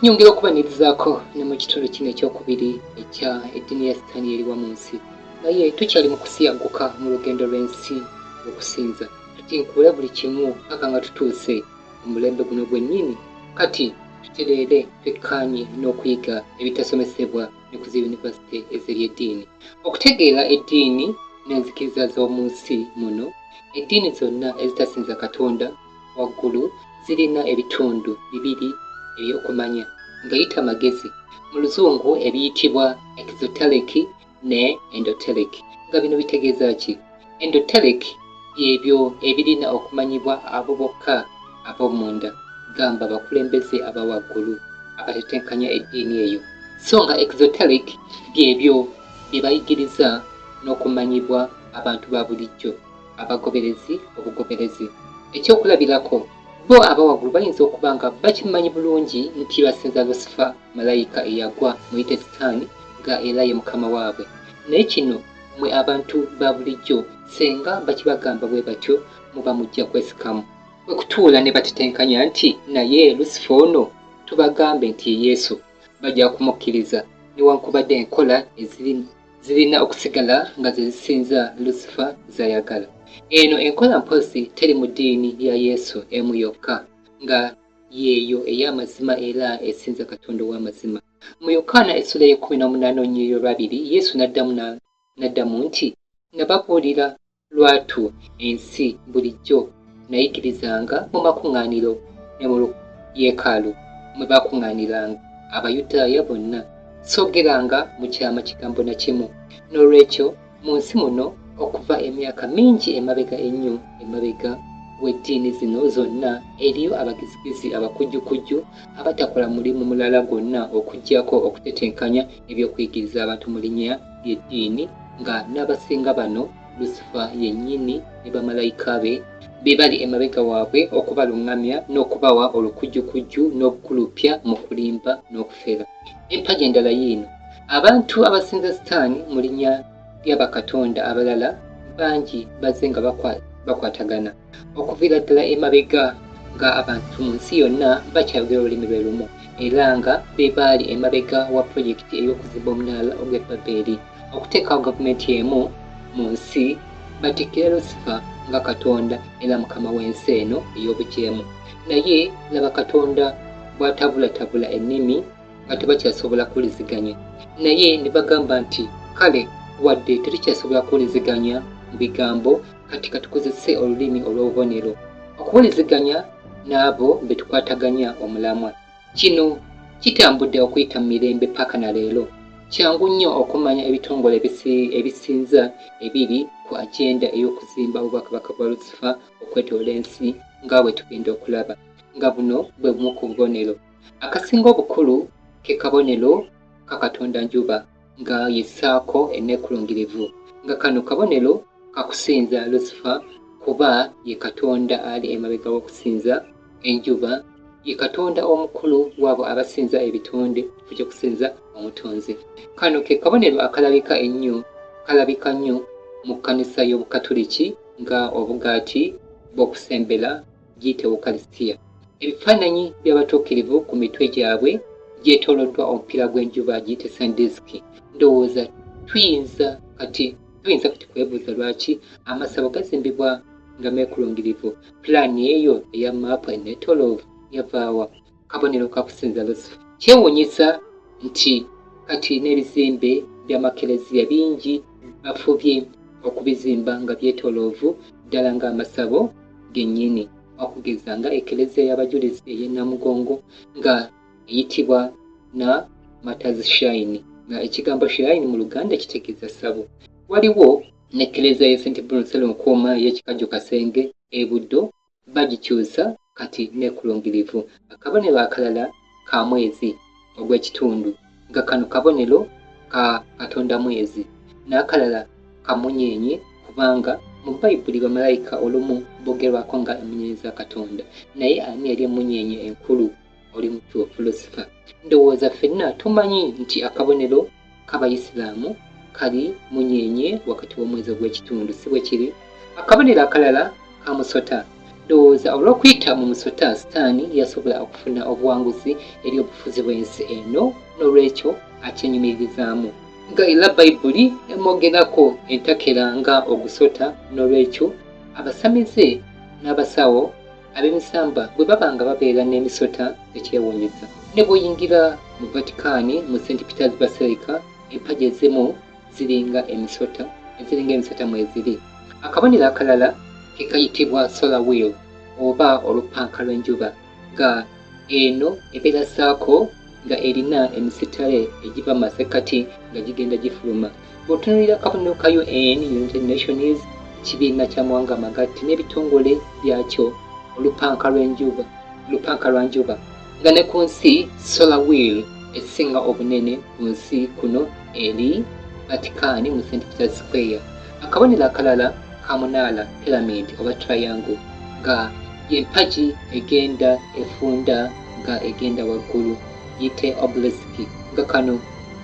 Nyongera okubanirizaako ne mu kitundu kino ekyokubiri ekya eddiini ya Sitaani eriwa mu nsi. Naye tukyali mu kusiyaguka mu lugendo lw'ensi okusinza. Tutinkuula buli kimu paka nga tutuuse mu mulembe guno gwennyini. Kati tutereere twekkaanye n'okuyiga ebitasomesebwa ne ku zi yunivasite ez'eri eddiini. Okutegeera eddiini n'enzikiriza z'omu nsi muno, eddiini zonna ezitasinza Katonda waggulu zirina ebitundu bibiri ebyokumanya ng'eyita magezi. Mu Luzungu ebiyitibwa exoteric ne endoteric. Nga bino bitegeeza ki? Endoteric byebyo ebirina okumanyibwa abo bokka ab'omunda, gamba abakulembeze abawaggulu abatetenkanya eddiini eyo. So nga exoteric byebyo bye bayigiriza n'okumanyibwa abantu ba bulijjo, abagoberezi obugoberezi. Ekyokulabirako, bo abawaggulu bayinza okuba nga bakimanyi bulungi nti basinza Lucifer, malayika eyagwa muyite Sitaani, nga era ye mukama waabwe. Naye kino mmwe abantu ba bulijjo senga bakibagamba bwe batyo muba mujja kwesikamu. Bwe kutuula ne batetenkanya nti naye Lucifer ono tubagambe nti ye Yesu, bajja kumukkiriza newankubadde enkola zirina okusigala nga ze zisinza Lucifer zayagala. Eno enkola mpozi teri mu ddiini ya Yesu emu yokka, nga yeeyo ey'amazima era esinza Katonda ow'amazima. Mu Yokaana essula y'e18 Yesu n'addamu nti, nababuulira lwatu ensi bulijjo nayigirizanga mu makuŋŋaaniro ne mu yeekaalu mwe bakuŋŋaaniranga Abayudaaya bonna, soogeranga mu kyama kigambo na kimu. N'olwekyo mu nsi muno okuva emyaka mingi emabega ennyo emabega w'eddiini zino zonna eriyo abagizigizi abakujjukujju abatakola mulimu mulala gwonna okuggyako okutetenkanya eby'okuyigiriza abantu mu linnya ly'eddiini, nga n'abasinga bano Lucifer yennyini ne bamalayika be bali emabega waabwe okubaluŋŋamya n'okubawa olukujjukujju n'obukulupya mu kulimba n'okufera. Empagi endala yiino, abantu abasinza Sitaani mu linnya ly'abakatonda abalala bangi bazze nga bakwatagana okuviira ddala emabega, nga abantu mu nsi yonna bakyayogera olulimi lwe lumu, era nga be baali emabega wa pulojekiti ey'okuzimba omunaala ogw'e Babeli, okuteekawo gavumenti emu mu nsi batikkira Lucifer nga katonda era mukama w'ensi eno ey'obujeemu. Naye laba Katonda bw'atabulatabula ennimi nga tebakyasobola kuwuliziganya. Naye ne bagamba nti kale wadde tetukyasobola kuwuliziganya mu bigambo, kati katukozese olulimi olw'obubonero okuwuliziganya n'abo be tukwataganya omulamwa. Kino kitambudde okuyita mu mirembe paka na leero. Kyangu nnyo okumanya ebitongole ebisinza ebiri ku agenda ey'okuzimba obwakabaka bwa Lucifer okwetoola ensi nga bwe tugenda okulaba, nga buno bwe bumu ku bubonero. Akasinga obukulu ke kabonero ka Katonda Njuba nga yessaako enneekulungirivu, nga kano kabonero kakusinza Lucifer kuba ye Katonda ali emabega w'okusinza enjuba, ye Katonda omukulu waabo abasinza ebitonde kujja kusinza omutonzi. Kano ke kabonero kalabika nnyo mu kkanisa y'Obukatuliki nga obugaati bw'okusembera giyite Wukalisitiya. Ebifaananyi by'abatuukirivu ku mitwe gyabwe gyetooloddwa omupiira gw'enjuba giyite sandisiki. Ndowooza tuyinza kati kwebuuza lwaki amasabo gazimbibwa nga meekulungirivu. Pulaani eyo eya maapu enneetooloovu yavaawa? Kabonero kakusinza Lucifer. Kyewuunyisa nti kati n'ebizimbe by'amakereziya bingi bafubye okubizimba nga byetooloovu ddala ng'amasabo gennyini, okugeza nga ekereziya y'abajulizi ey'e Namugongo nga eyitibwa na Matters Shrine, nga ekigambo shrine mu Luganda kitegeeza ssabo. Waliwo n'ekereziya ye St. Bruno Sserunkuuma ey'ekikajjo Kasenge e Buddo, bagikyusa kati neekulungirivu. Akabonero akalala ka mwezi ogw'ekitundu, nga kano kabonero ka Katonda mwezi, n'akalala kamunyeenye, kubanga mu Bayibuli bamalayika olumu boogerwako nga emunyeenye za Katonda. Naye ani yali emunyeenye enkulu oli mutuufu? Lucifer. Ndowooza ffenna tumanyi nti akabonero k'Abayisiraamu kali munyeenye wakati w'omwezi ogw'ekitundu, si bwe kiri? Akabonero akalala ka musota, ndowooza olw'okuyita mu musota sitaani yasobola okufuna obuwanguzi eri obufuzi bw'ensi eno, n'olwekyo akyenyumirizaamu nga era bayibuli emwogerako entakera nga ogusota. N'olwekyo abasamize n'abasawo ab'emisamba bwe baba nga babeera n'emisota ekyewuunyisa. Ne bw'oyingira mu Vatican mu St. Peter's Basilica, empagi ezimu ziringa emisota mweziri. Akabonero akalala ke kayitibwa solar wheel oba olupanka lw'enjuba, nga eno ebeera ssaako nga erina emisitale egiva mu masekkati nga gigenda gifuluma. Bw'otunuulira akabonero ka UN, United Nations, ekibiina ky'amawanga amagatte n'ebitongole byakyo, olupanka lwa njuba, nga ne ku nsi solar wheel esinga obunene ku nsi kuno eri Vatican mu St. Peter's Square. Akabonero akalala ka munaala pyramid oba triangle, nga y'empagi egenda efunda nga egenda waggulu, yite obelisk, nga kano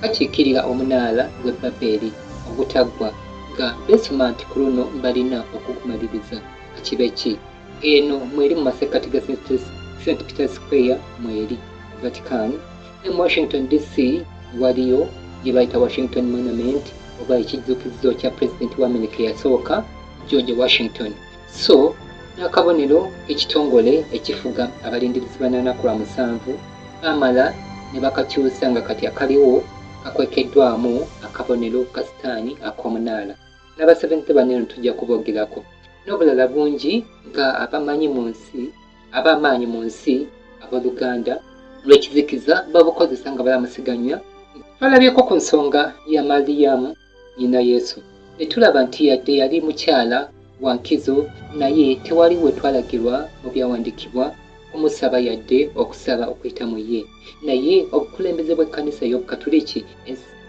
kakiikirira omunaala gw'e Babeli ogutaggwa, nga beesoma nti ku luno balina okugumaliriza. Kibe ki? Eno mweri mu masekkati ga St. Peter's Square mweri Vatican. Ne mu Washington DC waliyo gye bayita Washington Monument oba ekijjukizo kya pulezidenti wa Amerika eyasooka George Washington. So n'akabonero ekitongole ekifuga abalindirizi ba7 baamala ne bakakyusa nga kati akaliwo kakwekeddwamu akabonero ka sitaani ak'omunaala. N'aba7th banene tujja kuboogerako n'obulala bungi nga ab'amaanyi mu nsi abooluganda lw'ekizikiza babukozesa nga balamusiganya. Twalabyeko ku nsonga ya Mariyamu nnyina Yesu, ne tulaba nti yadde yali mukyala wa nkizo, naye tewali we twalagirwa mu byawandiikibwa kumusaba yadde okusaba okuyita mu ye. Naye obukulembeze bw'ekkanisa y'Obukatuliki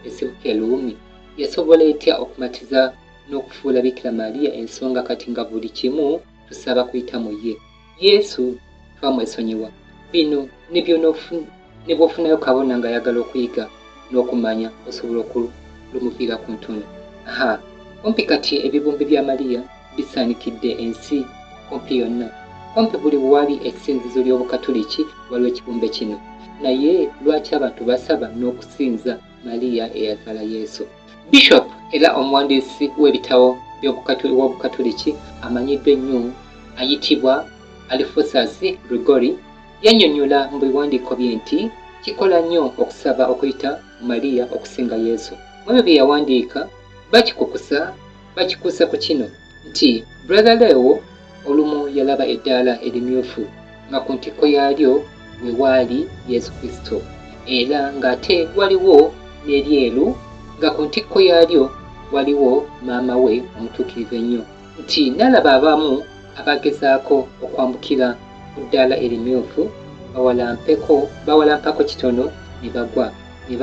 esibuka e Ruumi yasobola etya okumatiza n'okufuula Bikira Mariya ensonga kati nga buli kimu tusaba kuyita mu ye? Yesu twamwesonyiwa. Bino ne bw'ofunayo kabona ng'ayagala okuyiga n'okumanya osobola okulumuviira ku ntono. Kumpi kati ebibumbe bya Mariya bisaanikidde ensi kumpi yonna. Kumpi buli wali essinzizo ly'Obukatuliki waliwo ekibumbe kino. Naye lwaki abantu basaba n'okusinza Mariya eyazaala Yesu? Bishop era omuwandiisi w'ebitabo w'Obukatuliki amanyiddwa ennyo ayitibwa Alphonsus Gregory yannyonnyola mu biwandiiko bye nti kikola nnyo okusaba okuyita Mariya okusinga Yesu. Mu ebyo bye yawandiika bakikuusa ku kino nti Brother Leo olumu yalaba eddaala erimyufu nga ku ntikko yaalyo we waali Yesu Kristo, era ng'ate waliwo n'eryeru nga ku ntikko yaalyo waliwo maama we omutuukirivu ennyo, nti n'alaba abamu abagezaako okwambukira ku ddaala erimyufu bawalampako kitono ne bagwa, ne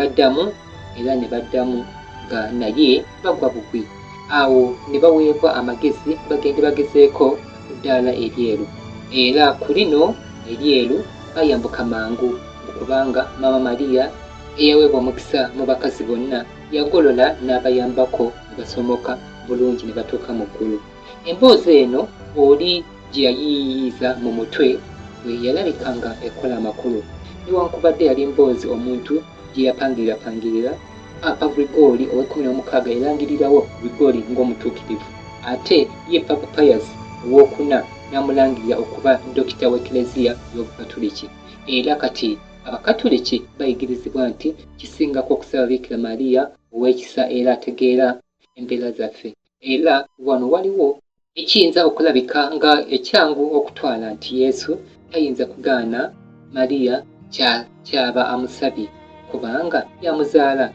baddamu nga naye bagwa bugwi. Awo ne baweebwa amagezi bagende bagezeeko ku ddaala eryeru, era ku lino eryeru bayambuka mangu kubanga maama Mariya eyaweebwa omukisa mu bakazi bonna yagolola n'abayambako ne basomoka bulungi ne batuuka mu ggulu. Emboozi eno oli gye yayiiyiza mu mutwe bwe yalabikanga ekola amakulu, newankubadde yali mboozi omuntu gye yapangirira Papa Gregory ow'16 yarangirirawo Gregory ng'omutuukirivu, ate ye Papa Pius owookuna n'amulangirira okuba dokita w'Eklezia y'Obukatuliki. Era kati Abakatuliki bayigirizibwa nti kisingako okusaba Bikira Mariya ow'ekisa era ategeera embeera zaffe. Era wano waliwo ekiyinza okulabika nga ekyangu okutwala nti Yesu tayinza kugaana Mariya kyaba amusabye kubanga yamuzaala,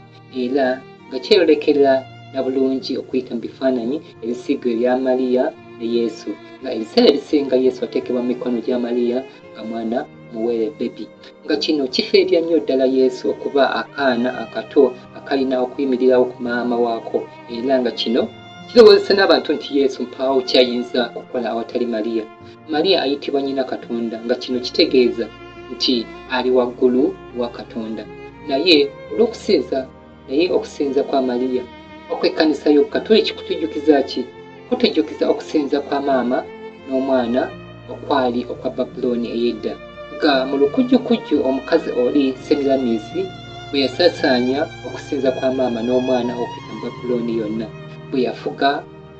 era nga kyeyolekera na bulungi okuyita mu bifaananyi ebisiigo ebya Mariya ne Yesu, nga ebiseera ebisinga Yesu ateekebwa mu mikono gya Mariya nga mwana muwere bebi, nga kino kifeebya nnyo ddala Yesu okuba akaana akato akalina okuyimirirawo ku maama waako, era nga kino kirowoozesa n'abantu nti Yesu mpaawo kyayinza okukola awatali Mariya. Mariya ayitibwa nnyina Katonda, nga kino kitegeeza nti ali waggulu wa Katonda. Naye okusinza kwa Mariya okw'ekkanisa y'Obukatuliki kutujjukiza ki? Kutujjukiza okusinza kwa maama n'omwana okwali okwa Babuloni ey'edda nga mu lukujjukujju omukazi oli Semiramisi bwe yasaasaanya okusinza kwa maama n'omwana okuyita mu Babuloni yonna, bwe yafuga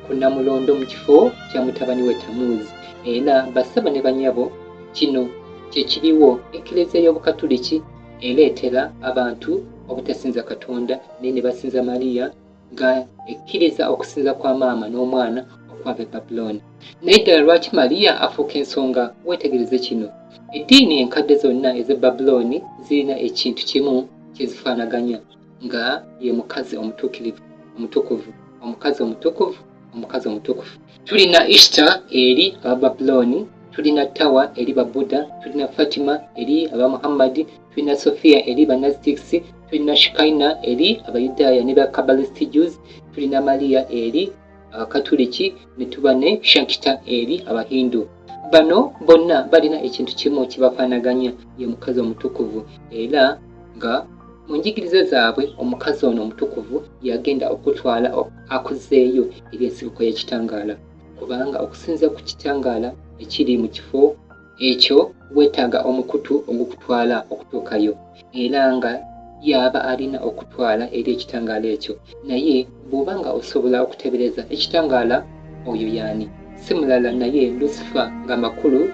ku Namulondo mu kifo kya mutabani we Tamuuzi. Era bassebo ne bannyabo, kino kye kiriwo Eklezia y'Obukatuliki ereetera abantu obutasinza Katonda naye ne basinza Mariya nga ekkiriza okusinza kwa maama n'omwana okwava e Babuloni. Naye ddala lwaki Mariya afuuka ensonga? Weetegereze kino. Eddiini enkadde zonna ez'e Babuloni zirina ekintu kimu kye zifaanaganya, nga ye mukazi omutuukirivu, omutukuvu, omukazi omutukuvu, omukazi omutukuvu. Tulina Ishtar eri Abababuloni, tulina Tawa eri Babuda, tulina Fatima eri Abamuhammadi, tulina Sofiya eri Banazitics, tulina Shikaina eri Abayudaaya ne Bakabalisiti Jews, tulina Mariya eri Abakatuliki, ne tuba ne Shankita eri Abahindu. Bano bonna balina ekintu kimu kibafaanaganya, ye mukazi omutukuvu, era nga mu njigiriza zaabwe omukazi ono omutukuvu yagenda okutwala akuzeeyo eri ensibuko y'ekitangaala, kubanga okusinza ku kitangaala ekiri mu kifo ekyo weetaaga omukutu ogukutwala okutuukayo, era nga yaba alina okutwala eri ekitangaala ekyo. Naye bw'oba nga osobola okutebereza ekitangaala, oyo yaani? Si mulala naye Lucifer, nga makulu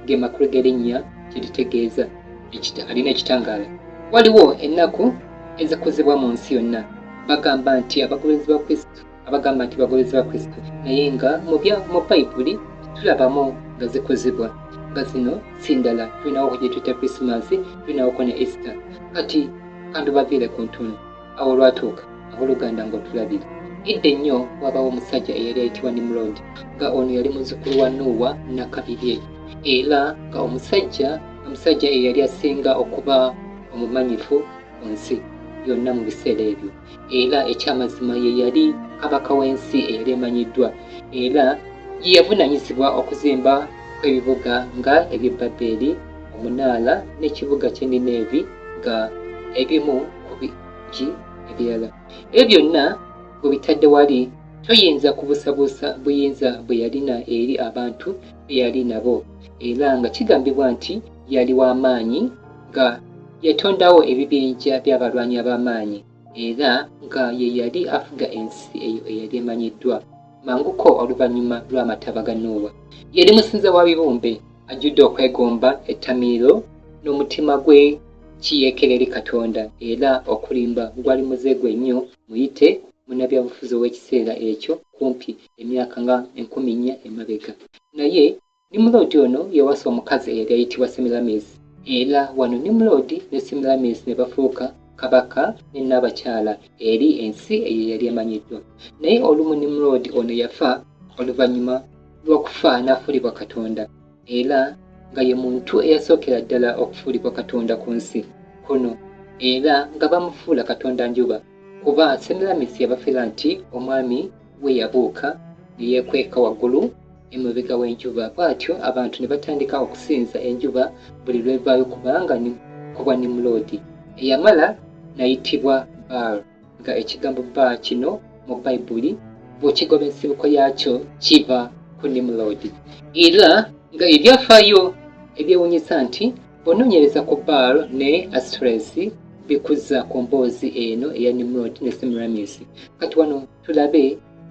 ge makulu g'erinnya kye litegeeza alina ekitangaala. Waliwo ennaku ezikuzibwa mu nsi yonna, bagamba nti bagolezi ba Kristo, naye nga mu Bayibuli tulabamu nga zikuzibwa, nga zino si ndala. Tulinawo gye tuyita Krismasi, tulinawo ko ne Easter. Kati kandubaviire ku ntono awo lwatuuka abooluganda ng'otulabire. Idde nnyo wabawo omusajja eyali ayitibwa Nimrod, nga ono yali muzzukulu wa Nuuwa nakabiri, era nga omusajja eyali asinga okuba omumanyifu ku nsi yonna mu biseera ebyo, era ekyamazima ye yali kabaka w'ensi eyali emanyiddwa, era ye yavunaanyizibwa okuzimba kw'ebibuga nga eby'e Babeli, omunaala n'ekibuga ky'e Nineevi, nga ebimu ku bigi ebirala. Ebyo byonna bwe bitadde wali, toyinza kubuusabuusa buyinza bwe yalina eri abantu be yali nabo, era nga kigambibwa nti yali w'amaanyi, nga yatondawo ebibinja by'abalwanyi ab'amaanyi, era nga ye yali afuga ensi eyo eyali emanyiddwa manguko oluvannyuma lw'amataba ga Nuuwa. Yali musinza wa bibumbe, ajjudde okwegomba ettamiiro n'omutima gwe kiyeekera eri Katonda, era okulimba gwali muze gwe nnyo muyite munnabyabufuzi ow'ekiseera ekyo, kumpi emyaka nga 4,000 emabega. Naye Nimrod ono yawasa omukazi eyali ayitibwa Semiramisi, era wano Nimrod ne Semiramisi ne bafuuka kabaka ne Nnaabakyala eri ensi eyo yali emanyiddwa. Naye olumu Nimrod ono yafa, oluvannyuma lw'okufa n'afuulibwa Katonda, era nga ye muntu eyasookera ddala okufuulibwa Katonda ku nsi kuno, era nga bamufuula Katonda njuba, kuba Semiramisi yabafiira nti omwami we yabuuka ne yeekweka waggulu emabega w'enjuba. Bw'atyo abantu ne batandika okusinza enjuba buli lwevaayo kubwa Nimrod, eyamala n'ayitibwa Baal, nga ekigambo Baal kino mu Bayibuli bw'okigoba ensibuko yaakyo kiva ku Nimrod. Era nga ebyafaayo ebyewuunyisa nti bw'onoonyereza ku Baal ne Astoresi bikuza ku mboozi eno eya Nimrod ne Semiramisi. Kati wano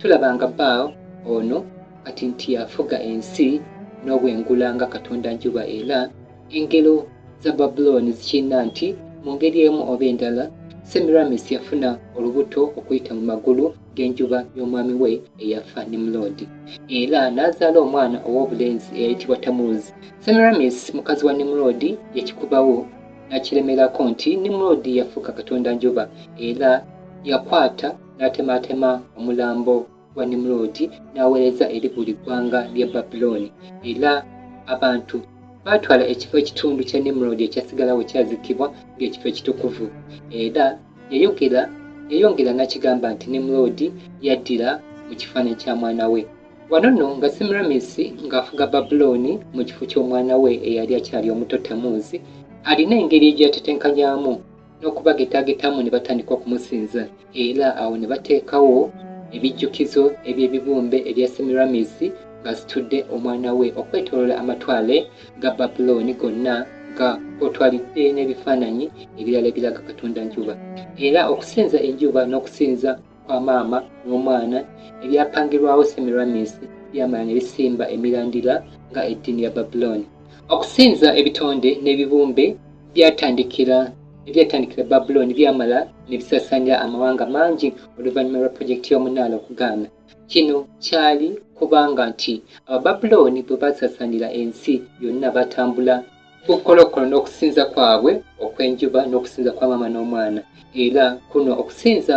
tulabanga Baal ono kati nti yafuga ensi n'obwengula nga Katonda njuba, era engero za Babuloni zikirina nti mu ngeri emu oba endala Semiramisi yafuna olubuto okuyita mu magulu g'enjuba y'omwami we eyafa Nimrod, era n'azaala omwana ow'obulenzi eyayitibwa Tamuuzi. Semiramisi mukazi wa Nimrod yakikubawo n'akiremerako nti Nimrod yafuuka Katonda njuba, era yakwata n'atemaatema omulambo gwa Nimrod n'aweereza eri buli ggwanga lya Babuloni, era abantu baatwala ekifo ekitundu kya Nimrod ekyasigalawo kyazikibwa ng'ekifo ekitukuvu, era yayongera n'akigamba nti Nimrod yaddira mu kifaananyi kya mwana we. Wano nno nga Semiramisi ng'afuga Babuloni mu kifo ky'omwana we eyali akyali omuto Tamuuzi, alina engeri gy'atetenkanyaamu n'okubagetaagetamu ne batandika okumusinza, era awo ne bateekawo ebijjukizo eby'ebibumbe ebya Semiramisi ng'asitudde omwana we okwetooloola amatwale ga Babuloni gonna nga kw'otwalidde n'ebifaananyi ebirala ebiraga Katonda njuba. Era okusinza enjuba n'okusinza kwa maama n'omwana ebyapangirwawo Semiramis byamala ne bisimba emirandira nga eddiini ya Babuloni. Okusinza ebitonde n'ebibumbe ebyatandikira Babuloni byamala ne bisaasaanira amawanga mangi oluvannyuma lwa pulojekiti y'omunaala okugaana. Kino kyali kubanga nti Abababuloni bwe basaasaanira ensi yonna batambula bukolokolo n'okusinza kwabwe okw'enjuba n'okusinza kwa maama n'omwana. Era kuno okusinza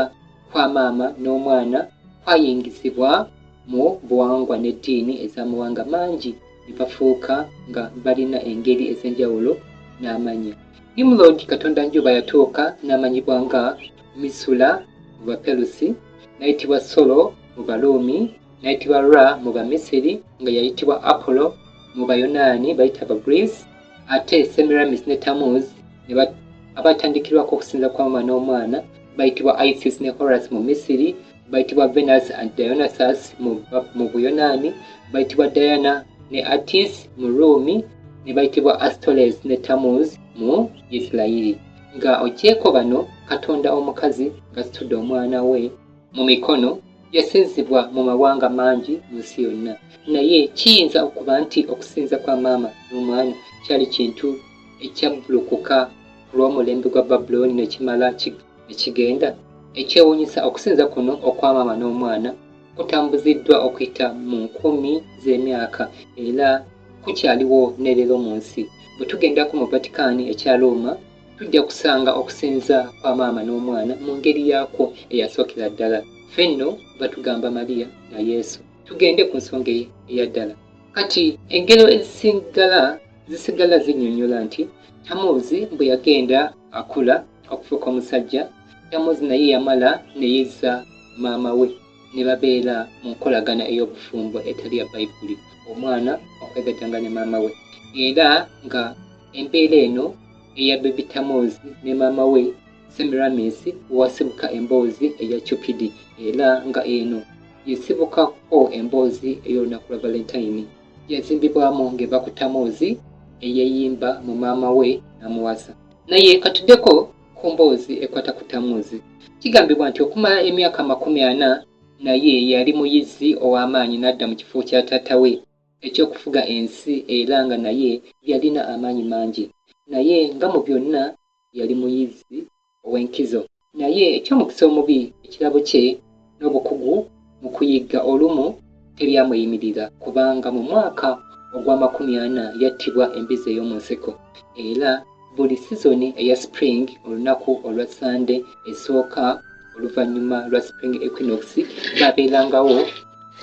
kwa maama n'omwana kwayingizibwa mu buwangwa n'eddiini ez'amawanga mangi ne bafuuka nga balina engeri ez'enjawulo n'amanya. Nimulodi Katonda njuba yatuuka n'amanyibwa nga Misula mu Baperusi, n'ayitibwa Solo mu Baluumi, n'ayitibwa Ra mu Bamisiri, nga yayitibwa Apollo mu Bayonaani bayita Abagreece, ate Semiramis ne Tammuz abatandikirwako okusinza kwa maama n'omwana bayitibwa Isis ne Horus mu Misiri, bayitibwa Venus and Dionysus mu Buyonaani, bayitibwa Diana ne Attis mu Ruumi, ne bayitibwa Astoles ne Tammuz mu Isirayiri. Nga ogyeko bano Katonda omukazi ng'asitudde omwana we mu mikono yasinzibwa mu mawanga mangi mu nsi yonna. Naye kiyinza okuba nti okusinza kwa maama n'omwana kyali kintu ekyabbulukuka ku lw'omulembe gwa Babuloni ne kimala ne kigenda. Ekyewuunyisa okusinza kuno okwa maama n'omwana kutambuziddwa okuyita mu nkumi z'emyaka era kukyaliwo ne leero mu nsi. Bwe tugendako mu Vatikaani ekya Roma tujja kusanga okusinza kwa maama n'omwana mu ngeri yaakwo eyasookera ddala. Fenno batugamba Mariya na Yesu. Tugende ku nsonga eya ddala. Kati engero zisigala zinnyonnyola nti Tamuzi bwe yagenda akula okufuuka omusajja, Tamuzi naye yamala ne yezza maama we ne babeera mu nkolagana ey'obufumbo etali ya Bayibuli, omwana okwegattanga ne maama we. Era nga embeera eno eya Baby Tamuzi ne maama we Semiramis wasibuka emboozi eya Cupidi, era nga eno yesibukako emboozi ey'olunaku lwa Valentine. Yazimbibwamu ng'eva ku Tamuzi eyeeyimba mu maama we n'amuwasa. Naye katuddeko ku mboozi ekwata ku Tamuzi. Kigambibwa nti okumala emyaka 40 naye yali muyizi ow'amaanyi n'adda mu kifo kya taata we ekyokufuga ensi, era nga naye yalina amaanyi mangi. Naye nga mu byonna yali muyizi ow'enkizo. Naye eky'omukisa omubi ekirabo kye n'obukugu mu kuyigga olumu teryamuyimirira, kubanga mu mwaka ogwa 40 yattibwa embizi ey'omu nsiko. Era buli sizoni eya spring olunaku olwa Sande esooka oluvannyuma lwa spring equinox babeerangawo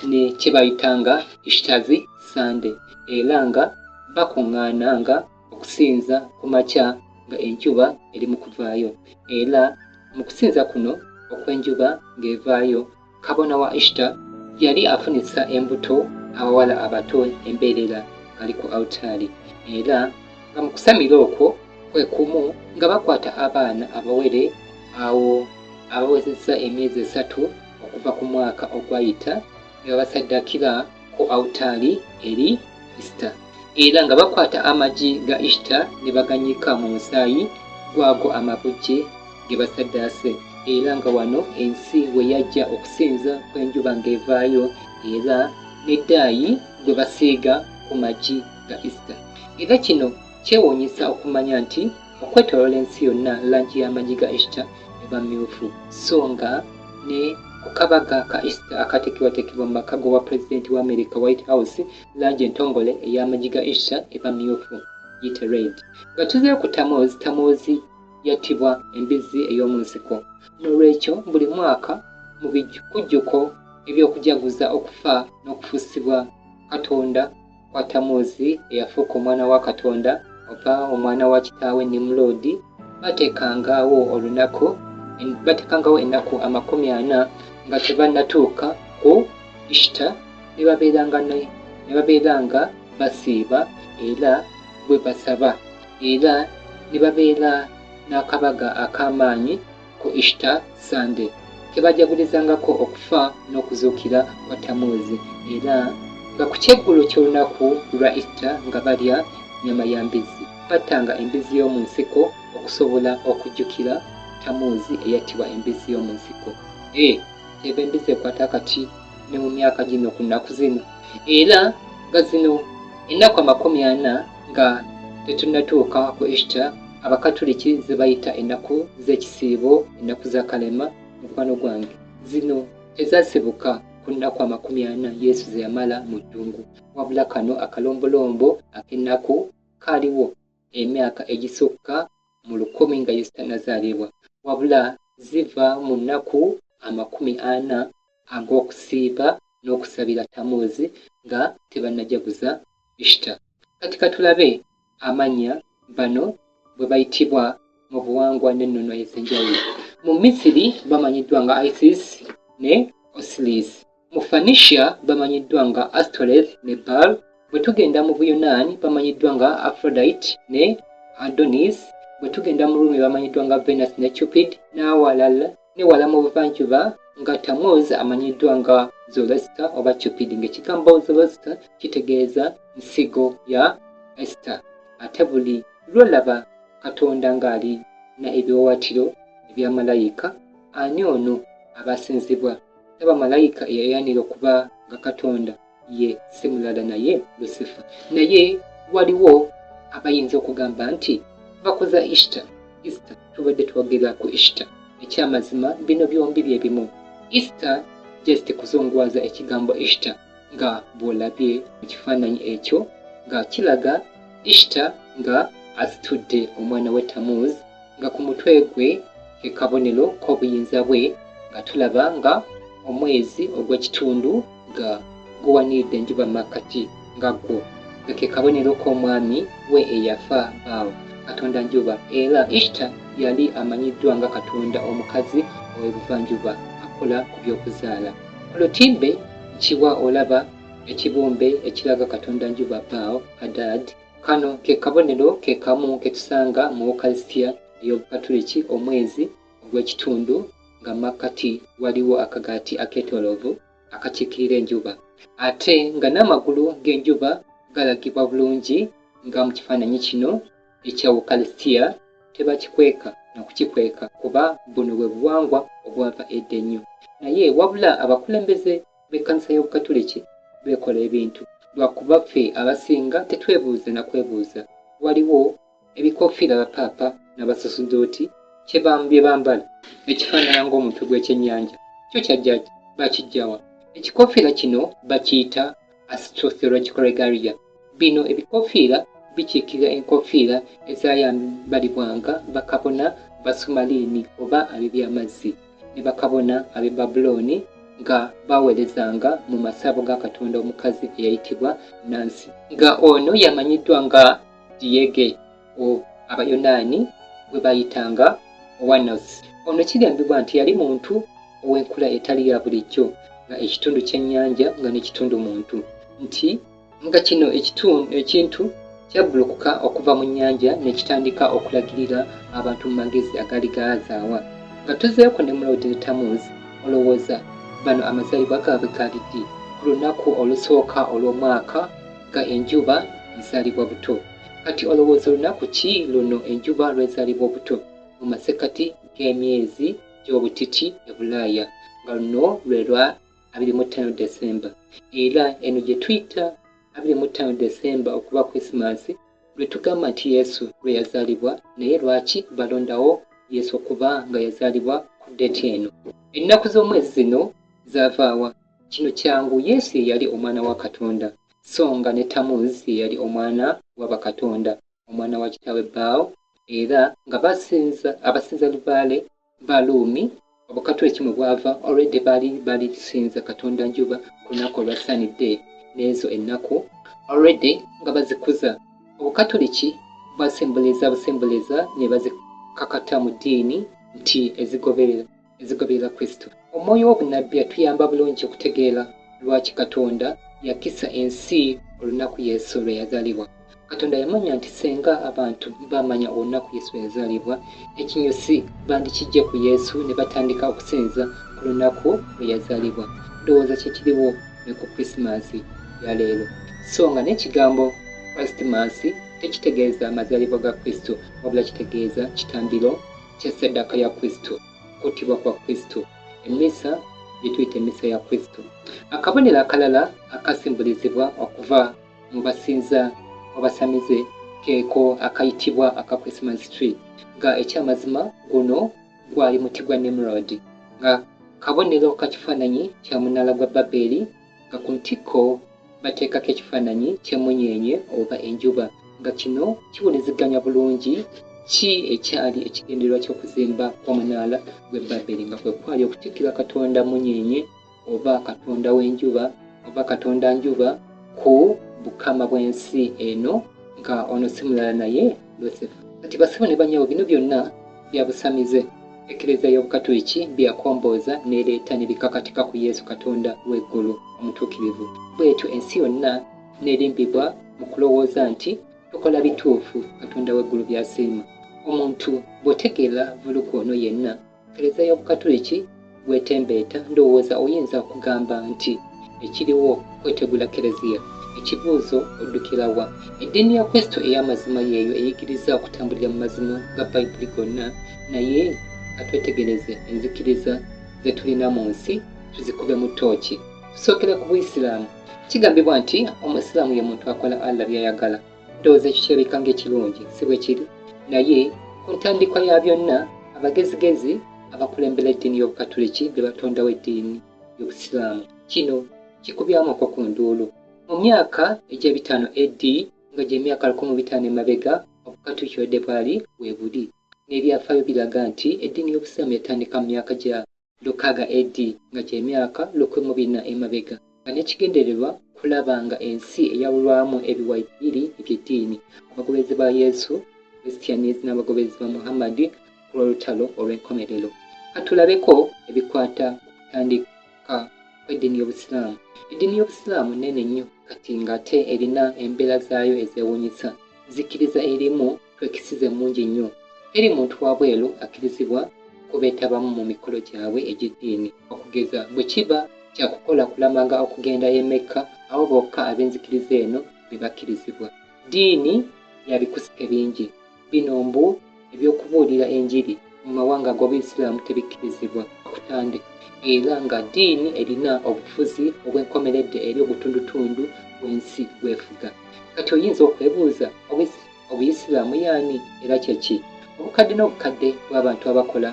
ne kye bayitanga Ishtazi Sunday, era nga bakuŋŋaananga okusinza ku makya nga enjuba eri mu kuvaayo. Era mu kusinza kuno okw'enjuba ng'evaayo, kabona wa Ishtar yali afunisa embuto abawala abato embeerera ali ku altaali. Era nga mu kusamira okwo kwe kumu nga bakwata abaana abawere awo abawezezza emyezi 3 okuva ku mwaka ogwayita ne babasaddakira ku altaali eri Ishtar. Era nga bakwata amagi ga Ishtar ne baganyika mu musaayi gwago amabujje ge basaddaase. Era nga wano ensi we yajja okusinza kw'enjuba ng'evaayo, era n'eddaayi gwe basiiga ku magi ga Ishtar. Era kino kyewuunyisa okumanya nti okwetooloola ensi yonna langi y'amagi ga Ishtar eba mmyufu, so nga ne ku kabaga ka Ishtar akateekebwateekebwa mu maka g'owa pulezidenti wa America White House, langi entongole ey'amagi ga Ishtar eba mmyufu, yite red. Nga tuzeeyo ku Tamuzi yattibwa embizi ey'omu nsiko. N'olwekyo buli mwaka mu bikujjuko eby'okujaguza okufa n'okufuusibwa Katonda kwa Tamuzi eyafuuka omwana wa Katonda oba omwana wa kitaawe Nimulodi, bateekangawo ennaku 40 nga tebannatuuka ku Ishtar, ne babeeranga basiiba era bwe basaba, era ne babeera n'akabaga ak'amaanyi ku Ishtar Sunday ke bajagulizangako okufa n'okuzuukira kwa Tamuzi. Era nga ku kyeggulo ky'olunaku lwa Easter nga balya nnyama ya mbizzi. Battanga embizzi y'omu nsiko okusobola okujjukira Tamuuzi eyattibwa embizzi y'omu nsiko. Eba embizzi ekwata akati ne mu myaka gino ku nnaku zino. Era nga zino ennaku 40 nga tetunnatuuka ku Easter, Abakatuliki ze bayita ennaku z'ekisiibo, ennaku za Kalema. Mukwano gwange, zino tezasibuka ku nnaku 40 Yesu ze yamala mu ddungu, wabula kano akalombolombo ak'ennaku kaaliwo emyaka egisukka mu 1000 nga Yesu tannazaalibwa, wabula ziva mu nnaku 40 ag'okusiiba n'okusabira Tamuuzi nga tebannajaguza Easter. Kati katulabe amannya bano bwe bayitibwa mu buwangwa n'ennono ez'enjawulo. Mu Misiri bamanyiddwa nga Isis ne Osiris. Mu Phoenicia bamanyiddwa nga Astoret ne Baal. Bwe tugenda mu Buyonaani bamanyiddwa nga Aphrodite ne Adonis. Bwe tugenda mu Rumi bamanyiddwa nga Venus ne Cupid. Newala mu buvanjuba nga Tammuz amanyiddwa nga Zoroaster oba Cupid, ng'ekigambo Zoroaster kitegeeza nsigo ya Esther. Ate buli lwolaba Katonda ng'ali na ebiwawaatiro ebya malayika, ani ono abasinzibwa? Taba malayika eyayanira okuba nga Katonda ye si mulala naye Lucifer. Naye waliwo abayinza okugamba nti bakoza Easter. Tubadde twogera ku Easter. Ekyamazima bino byombi bye bimu. Easter just kuzongwaza ekigambo Easter nga bw'olabye mu kifaananyi ekyo nga kiraga Easter nga asitudde omwana we Tammuz, nga ku mutwe gwe ke kabonero k'obuyinza bwe, nga tulaba nga omwezi ogw'ekitundu nga guwaniridde enjuba makkati nga gwo, nga ke kabonero k'omwami we eyafa Baawo, Katonda njuba. Era Easter yali amanyiddwa nga Katonda omukazi ow'ebuvanjuba akola ku by'okuzaala. Olotimbe kiwa olaba ekibumbe ekiraga Katonda njuba Baawo, Hadad. Kano ke kabonero ke kamu ke tusanga mu Ukalisitiya ey'Obukatuliki, omwezi ogw'ekitundu nga makkati waliwo akagaati akeetooloovu akakiikirira enjuba, ate nga n'amagulu g'enjuba galagibwa bulungi nga mu kifaananyi kino ekya Ukalisitiya. Tebakikweka na kukikweka kuba buno bwe buwangwa obwava edda ennyo. Naye wabula abakulembeze b'ekkanisa y'Obukatuliki beekola ebintu lwakuba ffe abasinga tetwebuuze na kwebuuza. Waliwo ebikoofiira bapaapa n'abasasudooti bye bambala ekifaanana ng'omutwe gw'ekyennyanja. Kyo kyajja bakijjawa. Ekikoofiira kino bakiyita astrological regalia. Bino ebikoofiira bikiikirira enkoofiira ezayambalibwanga bakabona Basumaliini oba ab'ebyamazzi ne bakabona ab'e Babulooni nga baweerezanga mu masabo ga Katonda omukazi eyayitibwa Nansi, nga ono yamanyiddwa nga Diege, Abayonaani bwe bayitanga Wanos. Ono kigambibwa nti yali muntu ow'enkula etali ya bulijjo, nga ekitundu ky'ennyanja nga n'ekitundu muntu, nti nga kino ekintu kyabbulukuka okuva mu nnyanja ne kitandika okulagirira abantu mu magezi agali gaazaawa. Nga tuzeeko ne Mulodi ne Tammuz, olowooza bano amazaalibwa gaabwe gaali ddi? Ku lunaku olusooka olw'omwaka nga enjuba ezaalibwa buto. Kati olowooza olunaku ki luno enjuba lwezaalibwa buto? Mu masekati g'emyezi gy'obutiti e Bulaaya, nga luno lwe lwa 25 Desemba. Era eno gye tuyita 25 Desemba okuba Krismasi, lwe tugamba nti Yesu lwe yazaalibwa. Naye lwaki balondawo Yesu okuba nga yazaalibwa ku ddeeti eno? Ennaku z'omwezi zino zaavaawa? Kino kyangu, Yesu ye yali omwana wa Katonda, so nga ne Tammuz ye yali omwana wa bakatonda, omwana wa kitaawe Baawo. Era nga abasinza lubaale ba Luumi, Obukatuliki mwe bwava already baali tusinza Katonda njuba ku lunaku olwa Sunday, n'ezo ennaku already nga bazikuza. Obukatuliki busemboleza ne bazikakata mu ddiini nti ezigoberera Kristo. Omwoyo w'obunnabbi atuyamba bulungi okutegeera lwaki Katonda yakisa ensi olunaku Yesu lwe yazaalibwa. Katonda yamanya nti senga abantu bamanya olunaku Yesu lwe yazaalibwa, ekinyusi bandikijje ku Yesu ne batandika okusinza ku lunaku lwe yazaalibwa. Ndowooza kyekiriwo ne ku Krismasi. ya leero. So nga n'ekigambo Christmas tekitegeeza amazaalibwa ga Kristo, wabula kitegeeza kitambiro kya ssaddaaka ya Kristo, kuttibwa kwa Kristo. Emmisa gye tuyita emmisa ya Kristo. Akabonero akalala akasimbolizibwa okuva mu basinza abasamize keeko akayitibwa aka Christmas tree, nga ekyamazima guno gwali muti gwa Nimrod, nga kabonero ka kifaananyi kya munaala gwa Babeli, nga ku ntikko bateekako ekifaananyi ky'emunyenye oba enjuba, nga kino kiwuliziganya bulungi ki ekyali ekigendererwa ky'okuzimba kw'omunaala gw'e Babeli, nga kwe kwali okutikkira Katonda munyenye oba Katonda w'enjuba oba Katonda njuba ku bukama bw'ensi eno, nga ono si mulala naye Lucifer. Kati basibo ne banyawo, bino byonna bya busamize Eklezia y'Obukatuliki byakombooza n'ereeta ne bikakatika ku Yesu Katonda w'eggulu omutuukirivu. Bwetyo ensi yonna n'erimbibwa mu kulowooza nti tukola bituufu Katonda w'eggulu by'asiima. Omuntu bw'otegeera vulugu ono yenna, Eklezia y'Obukatuliki bw'etembeeta, ndowooza oyinza okugamba nti ekiriwo kwetegula Eklezia. Ekibuuzo oddukira wa? Eddiini ya Kristo ey'amazima yeeyo eyigiriza okutambulira mu mazima ga Bayibuli gonna, naye katwetegereze enzikiriza ze tulina mu nsi tuzikube mu ttooki. Tusookera ku Buyisiraamu. Kigambibwa nti Omuyisiraamu ye muntu akola Allah by'ayagala. Ndowooza ekyo kirabika ng'ekirungi, si bwe kiri? Naye ku ntandikwa ya byonna, abagezigezi abakulembera eddiini y'Obukatuliki be batondawo eddiini y'Obusiraamu. Kino kikubyamu okwo ku nduulu. Mu myaka egy'ebitaano AD, nga gy'emyaka 1500 emabega, Obukatuliki bwadde bwali weebuli. N'ebyafaayo biraga nti eddiini y'Obusiraamu yatandika mu myaka gya 600 AD, nga gy'emyaka 1400 emabega, nga n'ekigendererwa kulaba nga ensi eyawulwamu ebiwayi bibiri eby'eddiini, abagoberezi ba Yesu, Christianism, n'abagoberezi ba Muhammad ku lw'olutalo olw'enkomerero. Katulabeko ebikwata ku kutandika kw'eddiini y'Obusiraamu. Eddiini y'Obusiraamu nnene nnyo kati ng'ate erina embeera zaayo ezeewuunyisa. Zikiriza erimu twekisize mungi nnyo. Eri muntu wabweru akkirizibwa kubeetabamu mu mikolo gyabwe egy'eddiini, okugeza bwe kiba kyakukola kulamaga okugenda e Mecca, awo bokka ab'enzikiriza eno be bakkirizibwa. Ddiini ya bikusike bingi. Bino mbu eby'okubuulira enjiri mu mawanga g'Obuyisiraamu tebikkirizibwa kutande, era nga ddiini erina obufuzi obwenkomeredde eri obutundutundu bw'ensi bwefuga. Kati oyinza okwebuuza, Obuyisiraamu y'ani era kyeki? Obukadde n'obukadde bw'abantu abakola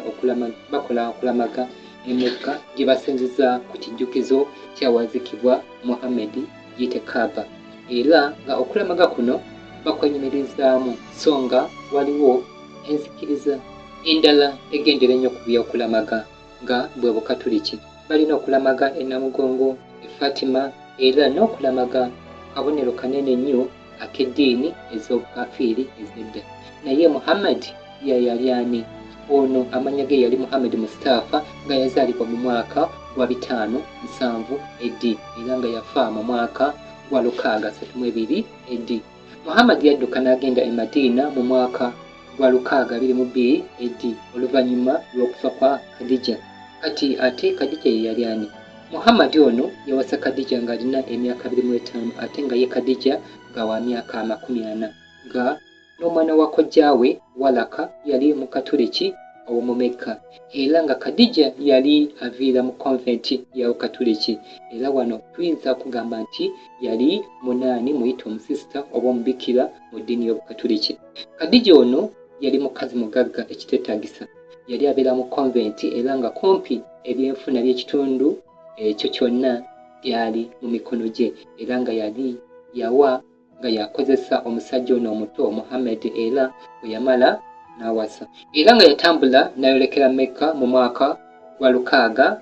okulamaga e Mecca, gye basinziza ku kijjukizo kyawazikibwa Muhammad yite Kaaba, era nga okulamaga kuno bakwenyumirizaamu, so nga waliwo enzikiriza endala egendera ennyo ku by'okulamaga, nga bwe Bukatuliki balina okulamaga e Namugongo, e Fatima, era n'okulamaga kabonero kanene nnyo ak'eddiini ez'obukafiiri ez'edda. Naye Muhammad ye yali ani? Ono amannya ge yali Muhammad Mustafa, nga yazaalibwa mu mwaka gwa 507 AD, era nga yafa mu mwaka gwa 632 AD. Muhammad yadduka n'agenda e Madiina mu mwaka gwa 622 AD, oluvannyuma lw'okufa kwa Khadija. Kati ate Khadija ye yali ani? Muhammad ono yawasa Khadija ng'alina emyaka 25, ate nga ye Khadija nga wa myaka 40, nga n'omwana wa kojjaawe Walaka yali Mukatuliki ow'omu Mecca, era nga Khadija yali aviira mu konventi ya Bukatuliki, era wano tuyinza kugamba nti yali munaani muyita omusisita oba omubikira mu ddiini y'Obukatuliki. Khadija ono yali mukazi mugagga ekiteetaagisa. Yali abeera mu konventi, era nga kumpi ebyenfuna by'ekitundu ekyo kyonna byali mu mikono gye, era nga yali yawa nga yakozesa omusajja ono omuto Muhammad, era bwe yamala n'awasa, era nga yatambula n'ayolekera Mecca mu mwaka gwa 603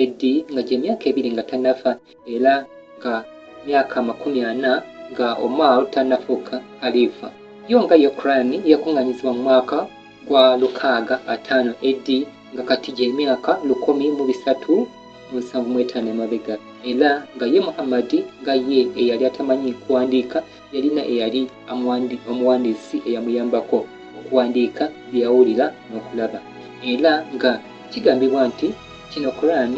AD, nga gy'emyaka 2 nga tannafa, era nga myaka 40 nga Omar tannafuuka khalifa. Yo nga yo Quran yakuŋŋaanyizibwa mu mwaka gwa 605 AD, nga kati gy'emyaka 1375 emabega, era nga ye Muhammad nga ye eyali atamanyi kuwandiika, yalina eyali omuwandiisi eyamuyambako okuwandiika bye yawulira n'okulaba, era nga kigambibwa nti kino Quran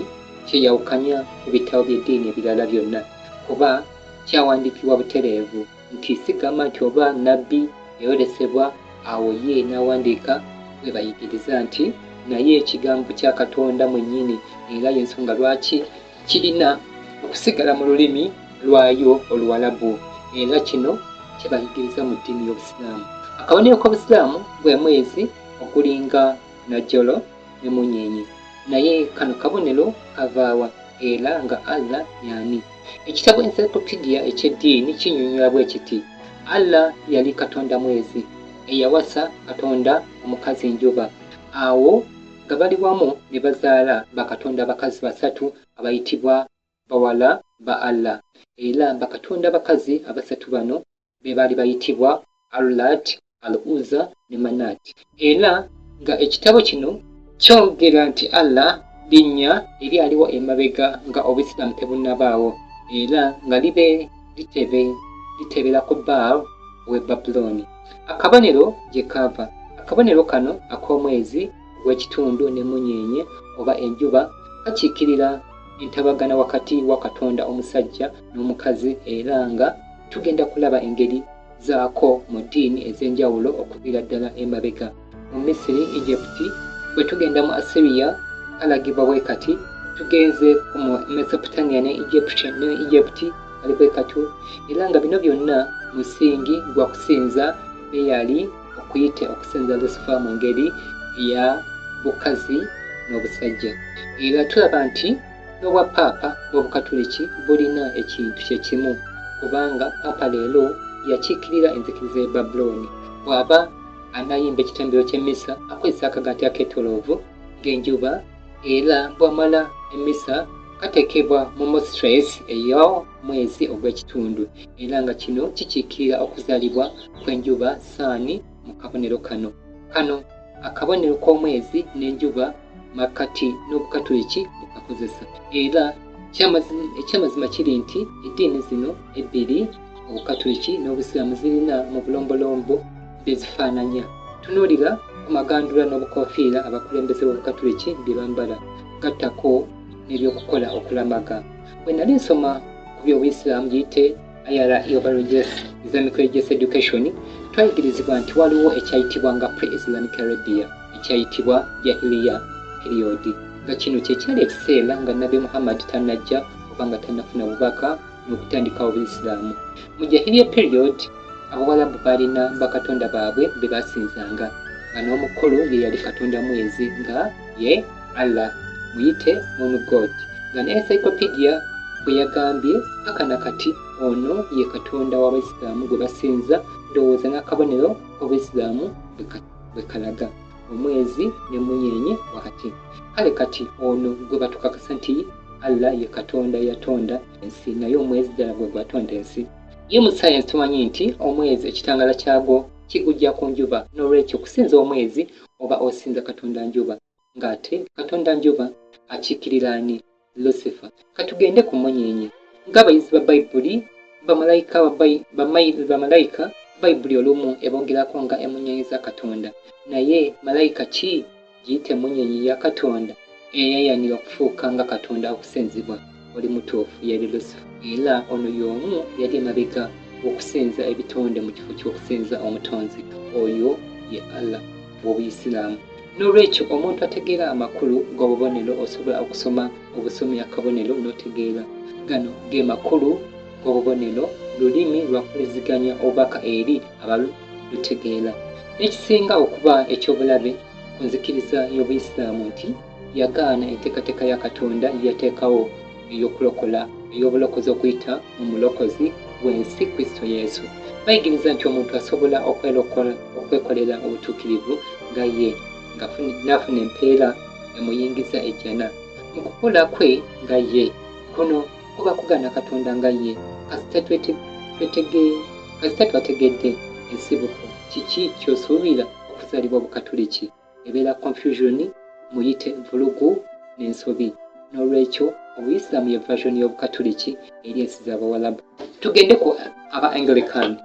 kyeyawukanya ku bitabo by'eddiini ebirala byonna. kuba kyawandiikibwa butereevu nti sigamba nti oba nabbi yayolesebwa awo ye n'awandiika bwe bayigiriza nti naye ekigambo kya Katonda mwennyini era y'ensonga lwaki kirina okusigala mu lulimi lwayo Oluwalabu, era kino kye bayigiriza mu ddiini y'Obusiraamu. Akabonero k'Obusiraamu gwe mwezi ogulinga najjolo ne munyeenye, naye kano kabonero kavaawa era nga Allah y'ani? Ekitabo Encyclopedia eky'eddiini kinnyonnyola bwe kiti Allah yali Katonda mwezi eyawasa Katonda omukazi njuba, awo nga bali wamu ne bazaala bakatonda bakazi basatu abayitibwa bawala ba Allah, era bakatonda bakazi abasatu bano be baali bayitibwa Al-Lat, Al-Uzza ne Manat, era nga ekitabo kino kyogera nti Allah linnya eryaliwo emabega nga Obusiraamu tebunnabaawo, era nga litebera ku Baal w'e Babuloni. Akabonero gye kaava. Akabonero kano ak'omwezi ogw'ekitundu ne munyeenye oba enjuba kakiikirira entabagana wakati wa Katonda omusajja n'omukazi, era nga tugenda kulaba engeri zaako mu ddiini ez'enjawulo okuviira ddala emabega. Mu Misiri, Egypti, bwe tugenda mu Assyria kalagibwa bwe kati, tugenze mu Mesopotamia ne Egypti ali bwe kati, era nga bino byonna musingi gwa kusinza beyali okuyita okusinza Lucifer mu ngeri ya bukazi n'obusajja. Era tulaba nti n'obwapaapa bw'Obukatuliki bulina ekintu kye kimu, kubanga paapa leero yakiikirira enzikiriza y'e Babuloni. Bw'aba anayimba ekitambiro ky'emmisa akozesa akagaati akeetoloovu ng'enjuba, era bw'amala emmisa kateekebwa mu mostress ey'omwezi ogw'ekitundu, era nga kino kikiikirira okuzaalibwa kw'enjuba saani mu kabonero kano. Kano akabonero k'omwezi n'enjuba makati n'Obukatuliki bukakozesa, era ekyamazima kiri nti eddiini zino ebbiri, Obukatuliki n'Obusiraamu, zirina mu bulombolombo bezifaananya. Tunuulira ku magandula n'obukoofiira abakulembeze b'Obukatuliki bye bambala, gattako n'ebyokukola okulamaga. Bwe nali nsoma ku by'Obuyisiraamu giyite IRE oba Islamic Religious Education, twayigirizibwa nti waliwo ekyayitibwa nga Pre-Islamic Arabia, ekyayitibwa Jahiliya period, nga kino kye kyali ekiseera nga Nabbi Muhammad tannajja oba nga tannafuna bubaka n'okutandikawo Obuyisiraamu. Mu Jahiliya period Abawalabu balina bakatonda baabwe be basinzanga, nga n'omukulu ye yali Katonda mwezi nga ye Allah, muyite Moon God, nga ne Encyclopedia bwe yagambye paka nakati ono ye Katonda w'Abayisiraamu gwe basinza, ndowooza n'akabonero k'Obuyisiraamu bwe kalaga, omwezi ne munyeenye wakati. Kale kati ono gwe batukakasa nti Allah ye Katonda yatonda ensi, naye omwezi ddala gwe gwatonda ensi. Ye mu science tumanyi nti omwezi ekitangaala kyagwo kigujja ku njuba, n'olwekyo okusinza omwezi oba osinza Katonda njuba, ng'ate Katonda njuba akiikirira ani? Lucifer. Katugende ku munyeenye. Ng'abayizi ba Bayibuli, bamalayika Bayibuli olumu ebongerako nga emunyeenye za Katonda, naye malayika ki giyite emunyeenye ya Katonda eyayanira okufuuka nga Katonda okusinzibwa? Oli mutuufu, yali Lucifer, era ono y'omu yali emabega okusinza ebitonde mu kifo ky'okusinza omutonzi, oyo ye Allah w'Obuyisiraamu. N'olwekyo omuntu ategeera amakulu g'obubonero osobola okusoma obusomi akabonero n'otegeera gano ge makulu g'obubonero, lulimi lwakuliziganya obubaka eri abalutegeera. N'ekisinga okuba eky'obulabe ku nzikiriza y'Obuyisiraamu nti yagaana enteekateeka ya Katonda yateekawo ey'okulokola, ey'obulokozi okuyita mu mulokozi w'ensi Kristo Yesu. Bayigiriza nti omuntu asobola okwekolera obutuukirivu nga ye, n'afuna empeera emuyingiza ejjana. Mu kukola kwe nga ye, kuno kuba kugaana Katonda nga ye. Kasita twategedde ensibuko, kiki ky'osuubira okuzaalibwa Obukatuliki? Ebeera confusion, muyite vulugu n'ensobi. N'olwekyo Obuyisiraamu ye version y'Obukatuliki eri ensi z'Abawalabu. Tugende ku aba Anglican,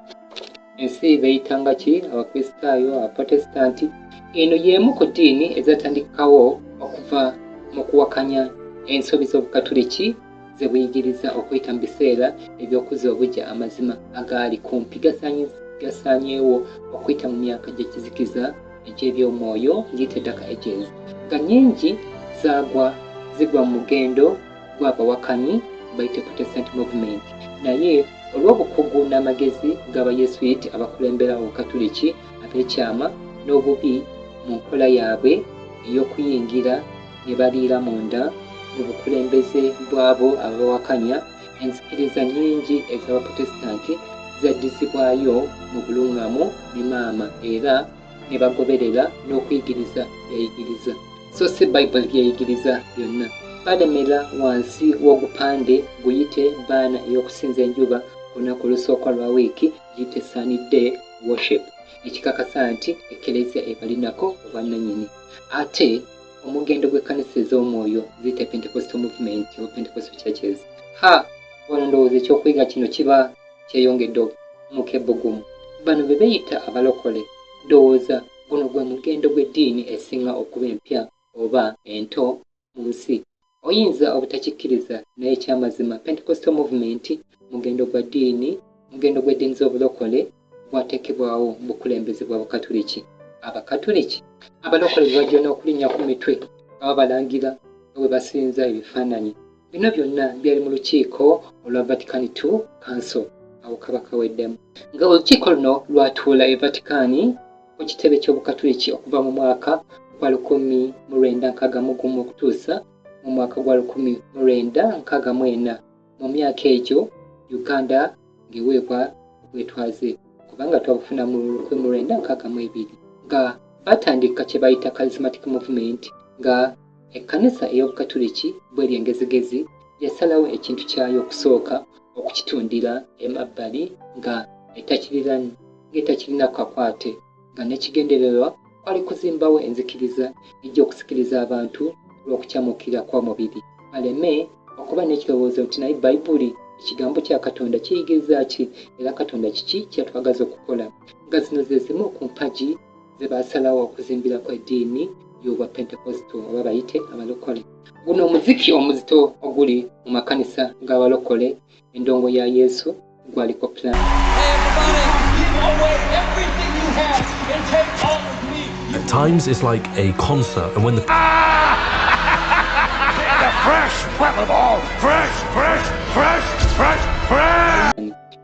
ensi beyitanga ki? Abakristaayo, Abaprotestanti. Eno y'emu ku ddiini ezatandikawo okuva mu kuwakanya ensobi z'Obukatuliki ze buyigiriza okuyita mu biseera eby'okuzza obujja amazima agaali kumpi gasaanyeewo okuyita mu myaka gy'ekizikiza egy'ebyomwoyo giyite Dark Ages nga nnyingi zigwa mu mugendo gw'abawakanyi bayite Protestant movement naye olw'obukugu n'amagezi g'abayesuiti abakulembera obukatuliki ab'ekyama n'obubi mu nkola yaabwe ey'okuyingira ne baliira munda mu bukulembeze bw'abo abawakanya enzikiriza nnyingi ez'abaprotestanti zaddizibwayo mu buluŋŋamu ne maama era ne bagoberera n'okuyigiriza byayigiriza so si bayibuli byeyigiriza byonna balemera wansi w'ogupande guyite baana ey'okusinza enjuba ku lunaku olusooka lwa wiiki giyite Sunday worship ekikakasa nti ekereziya ebalinako obwannannyini ate omugendo gw'ekkanisa ez'omwoyo ziyite Pentecostal movement oba Pentecostal churches wano ndowooza ekyokuyiga kino kiba kyeyongedde mukebbo gumu bano be beeyita abalokole ndowooza guno gwe mugendo gw'eddiini esinga okuba empya oba ento mu nsi oyinza obutakikkiriza naye ekyamazima Pentecostal movement mugendo gw'eddiini z'obulokole gwateekebwawo bukulembeze bwa bukatuliki abakatuliki abalokole bajja n'okulinnya ku mitwe nga babalangira nga bwe basinza ebifaananyi bino byonna byali mu lukiiko olwa Vatican II Council awo kaba kaweddemu nga olukiiko luno lwatuula e Vatican ku kitebe ky'obukatuliki okuva mu mwaka gwa 1961 okutuusa mu mwaka gwa 1964 mu myaka egyo Uganda ng'eweebwa obwetwaze kubanga twabufuna mu 1962 nga batandika kye bayita charismatic movement nga ekkanisa ey'obukatuliki bw'eri engezigezi yasalawo ekintu kyayo okusooka okukitundira emabbali nga etakirina kakwate nga nekigendererwa kwali kuzimbawo enzikiriza ejja okusikiriza abantu olw'okukyamukira kwa mubiri baleme okuba n'ekirowoozo nti naye bayibuli ekigambo kya Katonda kiyigiriza ki era Katonda kiki kyatwagaza okukola nga zino ze zimu ku mpagi ze baasalawo okuzimbirako eddiini y'obwa Pentecostal oba bayite abalokole guno omuziki omuzito oguli mu makanisa g'abalokole endongo ya Yesu gwaliko plan At times it's like a concert and when the fresh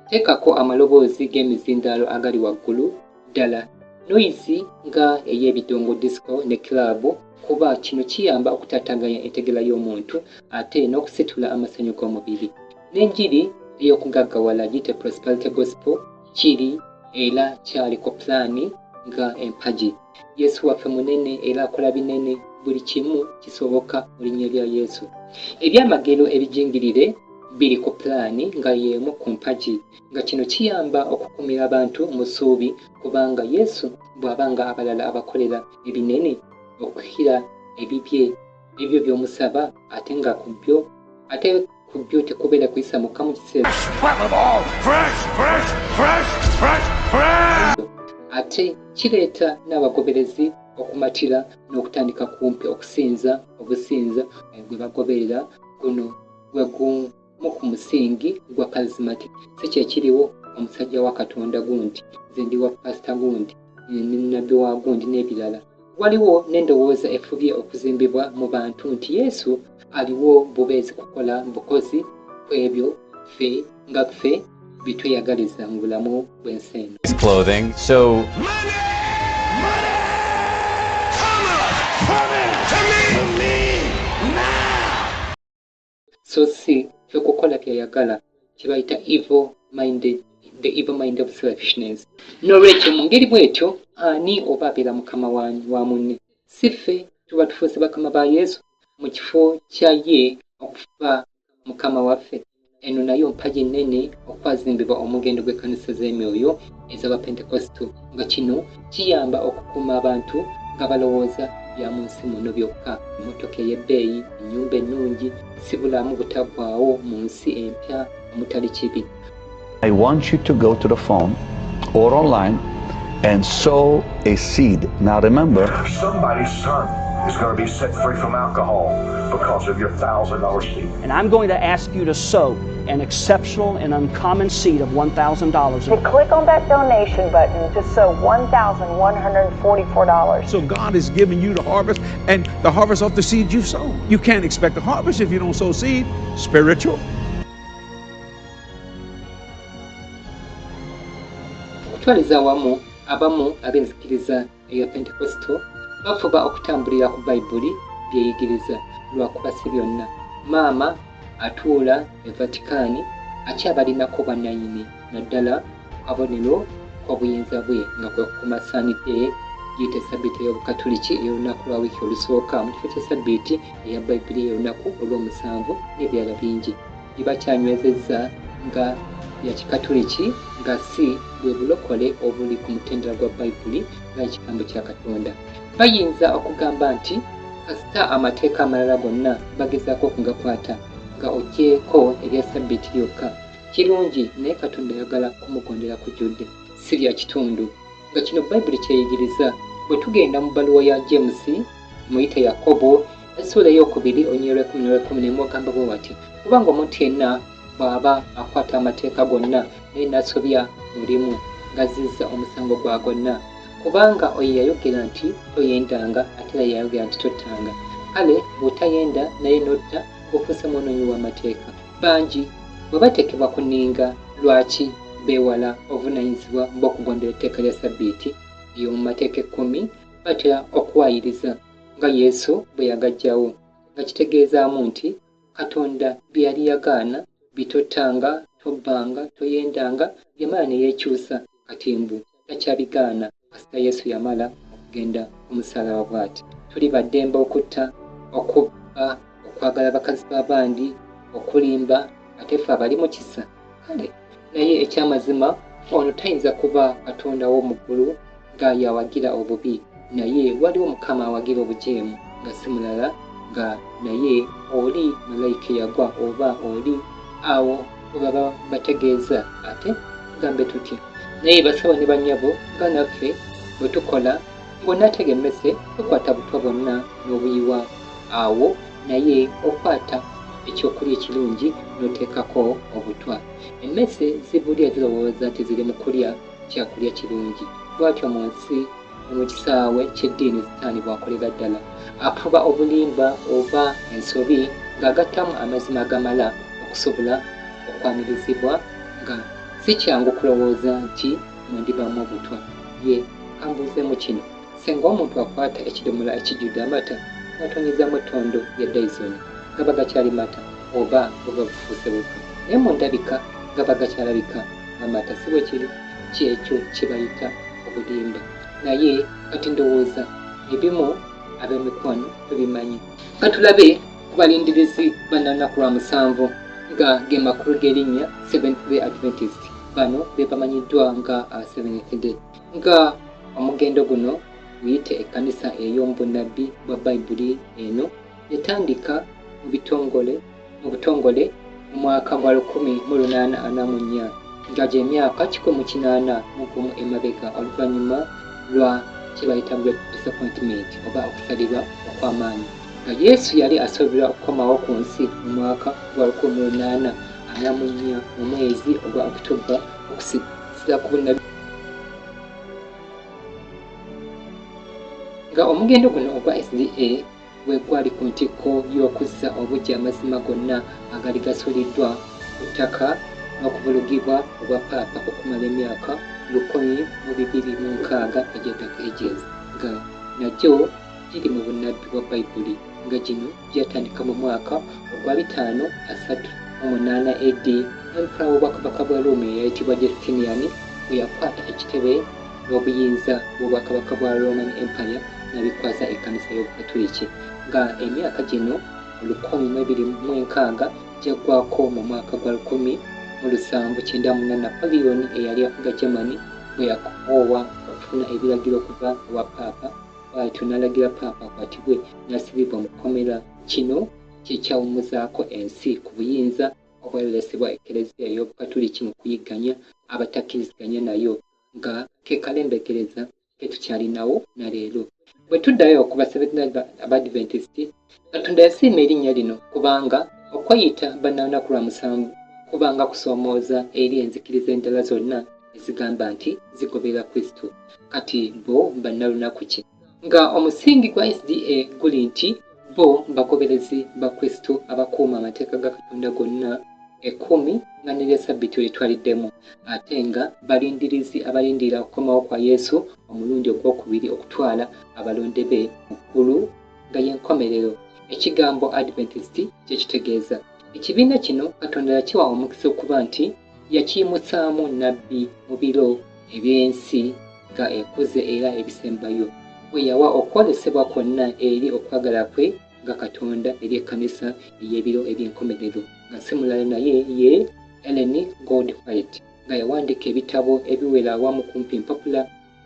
teekako amaloboozi g'emizindaalo agali waggulu ddala noise nga ey'ebidongo disco ne club kuba kino kiyamba okutaataganya entegera y'omuntu ate n'okusitula amasanyu g'omubiri n'enjiri ey'okugaggawala giyite prosperity gospel kiri era kyaliko pulaani nga empagi Yesu waffe munene era akola binene buli kimu kisoboka mu linnya lya Yesu ebyamagero ebijingirire biri ku pulaani nga y'emu ku mpagi nga kino kiyamba okukumira abantu mu ssuubi kubanga Yesu bw'abanga abalala abakolera ebinene okukira ebyo by'omusaba ate ku byo tekubeera kuyisa mukka mu kiseera ate kireeta n'abagoberezi okumatira n'okutandika kumpi okusinza obusinza gwe bagoberera guno gwe gumu ku musingi gwa charismatic si kyekiriwo omusajja wa Katonda gundi nze ndi wa pasita gundi nnabbi wa gundi n'ebirala waliwo n'endowooza efubye okuzimbibwa mu bantu nti Yesu aliwo bubeezi kukola bukozi ku ebyo ffe bitweyagaliza mu bulamu bw'ensi eno so si ffe kukola byayagala kye bayita the evil mind of selfishness n'olwekyo mu ngeri bw'etyo ani oba abeera mukama wa munne si ffe tuba tufuuse bakama ba Yesu mu kifo kya ye okufa mukama waffe eno nayo mpagi nnene okwazimbibwa omugendo gw'ekkanisa z'emyoyo ez'abapentekosito nga kino kiyamba okukuuma abantu nga balowooza bya mu nsi muno byokka emmotoka ey'ebbeeyi ennyumba ennungi si bulamu butaggwaawo mu nsi empya omutali kibi I want you to go to the phone or online and sow a seed. Now remember, somebody's son is going to be set free from alcohol because of your $1,000 seed. And I'm going to ask you to sow an exceptional and uncommon seed of $1,000. To click on that donation button to sow $1,144. So God is giving you the harvest, and the harvest of the seed you've sown. You can't expect a harvest if you don't sow seed. Spiritual. Okutwaliza awamu abamu ab'enzikiriza eya Pentecostal bafuba okutambulira ku Bayibuli byeyigiriza lwakuba si byonna. Maama atuula e Vatican akyabalinako bannannyini naddala kabonero k'obuyinza bwe nga kwe kumasaanidde giyita Ssabbiiti ey'Obukatuliki ey'olunaku lwa wiiki olusooka mu kifo kya Ssabbiiti eya Bayibuli ey'olunaku olw'omusanvu n'ebirala bingi. Bibakyanywezezza nga ya Kikatuliki nga si bwe bulokole obuli ku mutendera gwa Bayibuli nga ekigambo kya Katonda. Bayinza okugamba nti kasita amateeka amalala gonna bagezaako okugakwata nga oggyeko erya Ssabbiiti lyokka. Kirungi naye Katonda ayagala kumugondera kujjudde, si lya kitundu. Nga kino Bayibuli kyeyigiriza bwe tugenda mu bbaluwa ya James muyita Yakobo essuula ey'okubiri olunyiriri lw'ekumi ogamba bwe wati, kubanga omuntu yenna bw'aba akwata amateeka gonna naye n'asobya mulimu ng'azizza omusango gwa gonna. Kubanga oyo yayogera nti toyendanga ate era yayogera nti tottanga. Kale bw'otayenda naye n'otta ng'ofuuse mwonoonyi w'amateeka. Bangi bwe bateekebwa ku nninga lwaki beewala obuvunaanyizibwa bw'okugondera etteeka lya Ssabbiiti ery'omu mateeka 10 batera okuwaayiriza nga Yesu bwe yagajjawo, nga kitegeezaamu nti Katonda bye yali yagaana bitottanga, tobbanga, toyendanga, yamala ne yeekyusa kati mbu takyabigaana kasita Yesu yamala okugenda ku musaalaba bw'ati. Tuli baddembe okutta, okubba, okwagala bakazi b'abandi, okulimba, ate ffe abali mu kisa. Kale naye ekyamazima ono tayinza kuba Katonda w'omu ggulu nga yawagira obubi, naye waliwo Mukama awagira obujeemu nga si mulala nga naye oli malayika eyagwa oba oli awo we baba bategeeza. Ate tugambe tutya? Naye basaba ne bannyabo nga naffe bwe tukola bw'onnaatega emmese tukwata butwa bwonna n'obuyiwa awo, naye okwata ekyokulya ekirungi n'oteekako obutwa. Emmese zibulya zirowooza nti ziri mu kulya kyakulya kirungi. Bw'atyo mu nsi mu kisaawe ky'eddiini Sitaani bw'akolera ddala, afuba obulimba oba ensobi ng'agattamu amazima agamala okusobola okwanirizibwa nga si kyangu kulowooza nti mwendibaamu obutwa. Ye kambuuzeemu kino, senga omuntu akwata ekidomola ekijjudde amata n'atonyezamu ettondo lya dayizoni, gaba gakyali mata oba buba bufuuse butwa? Naye mu ndabika gaba gakyalabika amata, si bwe kiri? Kyekyo kye bayita obulimba. Naye kati ndowooza ebimu ab'emikwano tubimanyi. Katulabe ku balindirizi bannanaku lwa musanvu nga ge makulu g'erinnya Seventh Day Adventist. Bano be bamanyiddwa nga Seventh Day. Nga omugendo guno guyite ekkanisa ey'omu bunnabbi bwa Bayibuli eno yatandika mu butongole mu mwaka gwa 1844 nga gy'emyaka 181 emabega oluvannyuma lwa kye bayita Great Disappointment oba okusalirwa okw'amaanyi. Nga Yesu yali asuubirwa okukomawo ku nsi mu mwaka gwa 1844 mu mwezi ogwa October okusinziira ku bunnabbi. Nga omugendo guno ogwa SDA bwe gwali ku ntikko y'okuzza obuggya amazima gonna agali gasuuliddwa ku ttaka n'okuvulugibwa obwa Paapa okumala emyaka 1206 egy'ettaka Ages, nga nagyo giri mu bunnabbi bwa Bayibuli. Nga gino gyatandika mu mwaka ogwa 538 AD empera w'obwakabaka bwa Rome eyayitibwa Justinian bwe yakwata ekitebe n'obuyinza bw'obwakabaka bwa Roman Empire n'abikwaza ekkanisa y'Obukatuliki. Nga emyaka gino 1206 gyaggwako mu mwaka gwa 1798 Napoleon eyali afuga Germany bwe yakoowa okufuna ebiragiro okuva ewa Paapa, bw'atyo n'alagira Paapa akwatibwe n'asibibwa mu kkomera. Kino kye kyawummuzaako ensi ku buyinza obwalolesebwa Eklezia y'Obukatuliki mu kuyigganya abatakkiriziganya nayo, nga ke kalembegereza ke tukyalinawo na leero. Bwe tuddayo ku Seventh Day Adventist, Katonda yasiima erinnya lino kubanga okweyita bannanaku lwa musanvu kubanga kusoomooza eri enzikiriza endala zonna ezigamba nti zigobera Kristo. Kati bo bannalunaku ki? Nga omusingi gwa SDA guli nti bo bagoberezi ba Kristo abakuuma amateeka ga Katonda gonna 10 nga ne Ssabbiiti litwaliddemu, ate nga balindirizi abalindirira okukomawo kwa Yesu omulundi ogwokubiri okutwala abalonde be mu ggulu nga y'enkomerero. Ekigambo Adventist kye kitegeeza. Ekibiina kino Katonda yakiwa omukisa okuba nti yakiyimusaamu nnabbi mu biro eby'ensi nga ekuze era ebisembayo. We yawa okwolesebwa kwonna eri okwagala kwe nga Katonda eri ekkanisa ey'ebiro eby'enkomerero, nga si mulala naye ye Ellen Goldwhite nga yawandiika ebitabo ebiwera awamu kumpi mpapula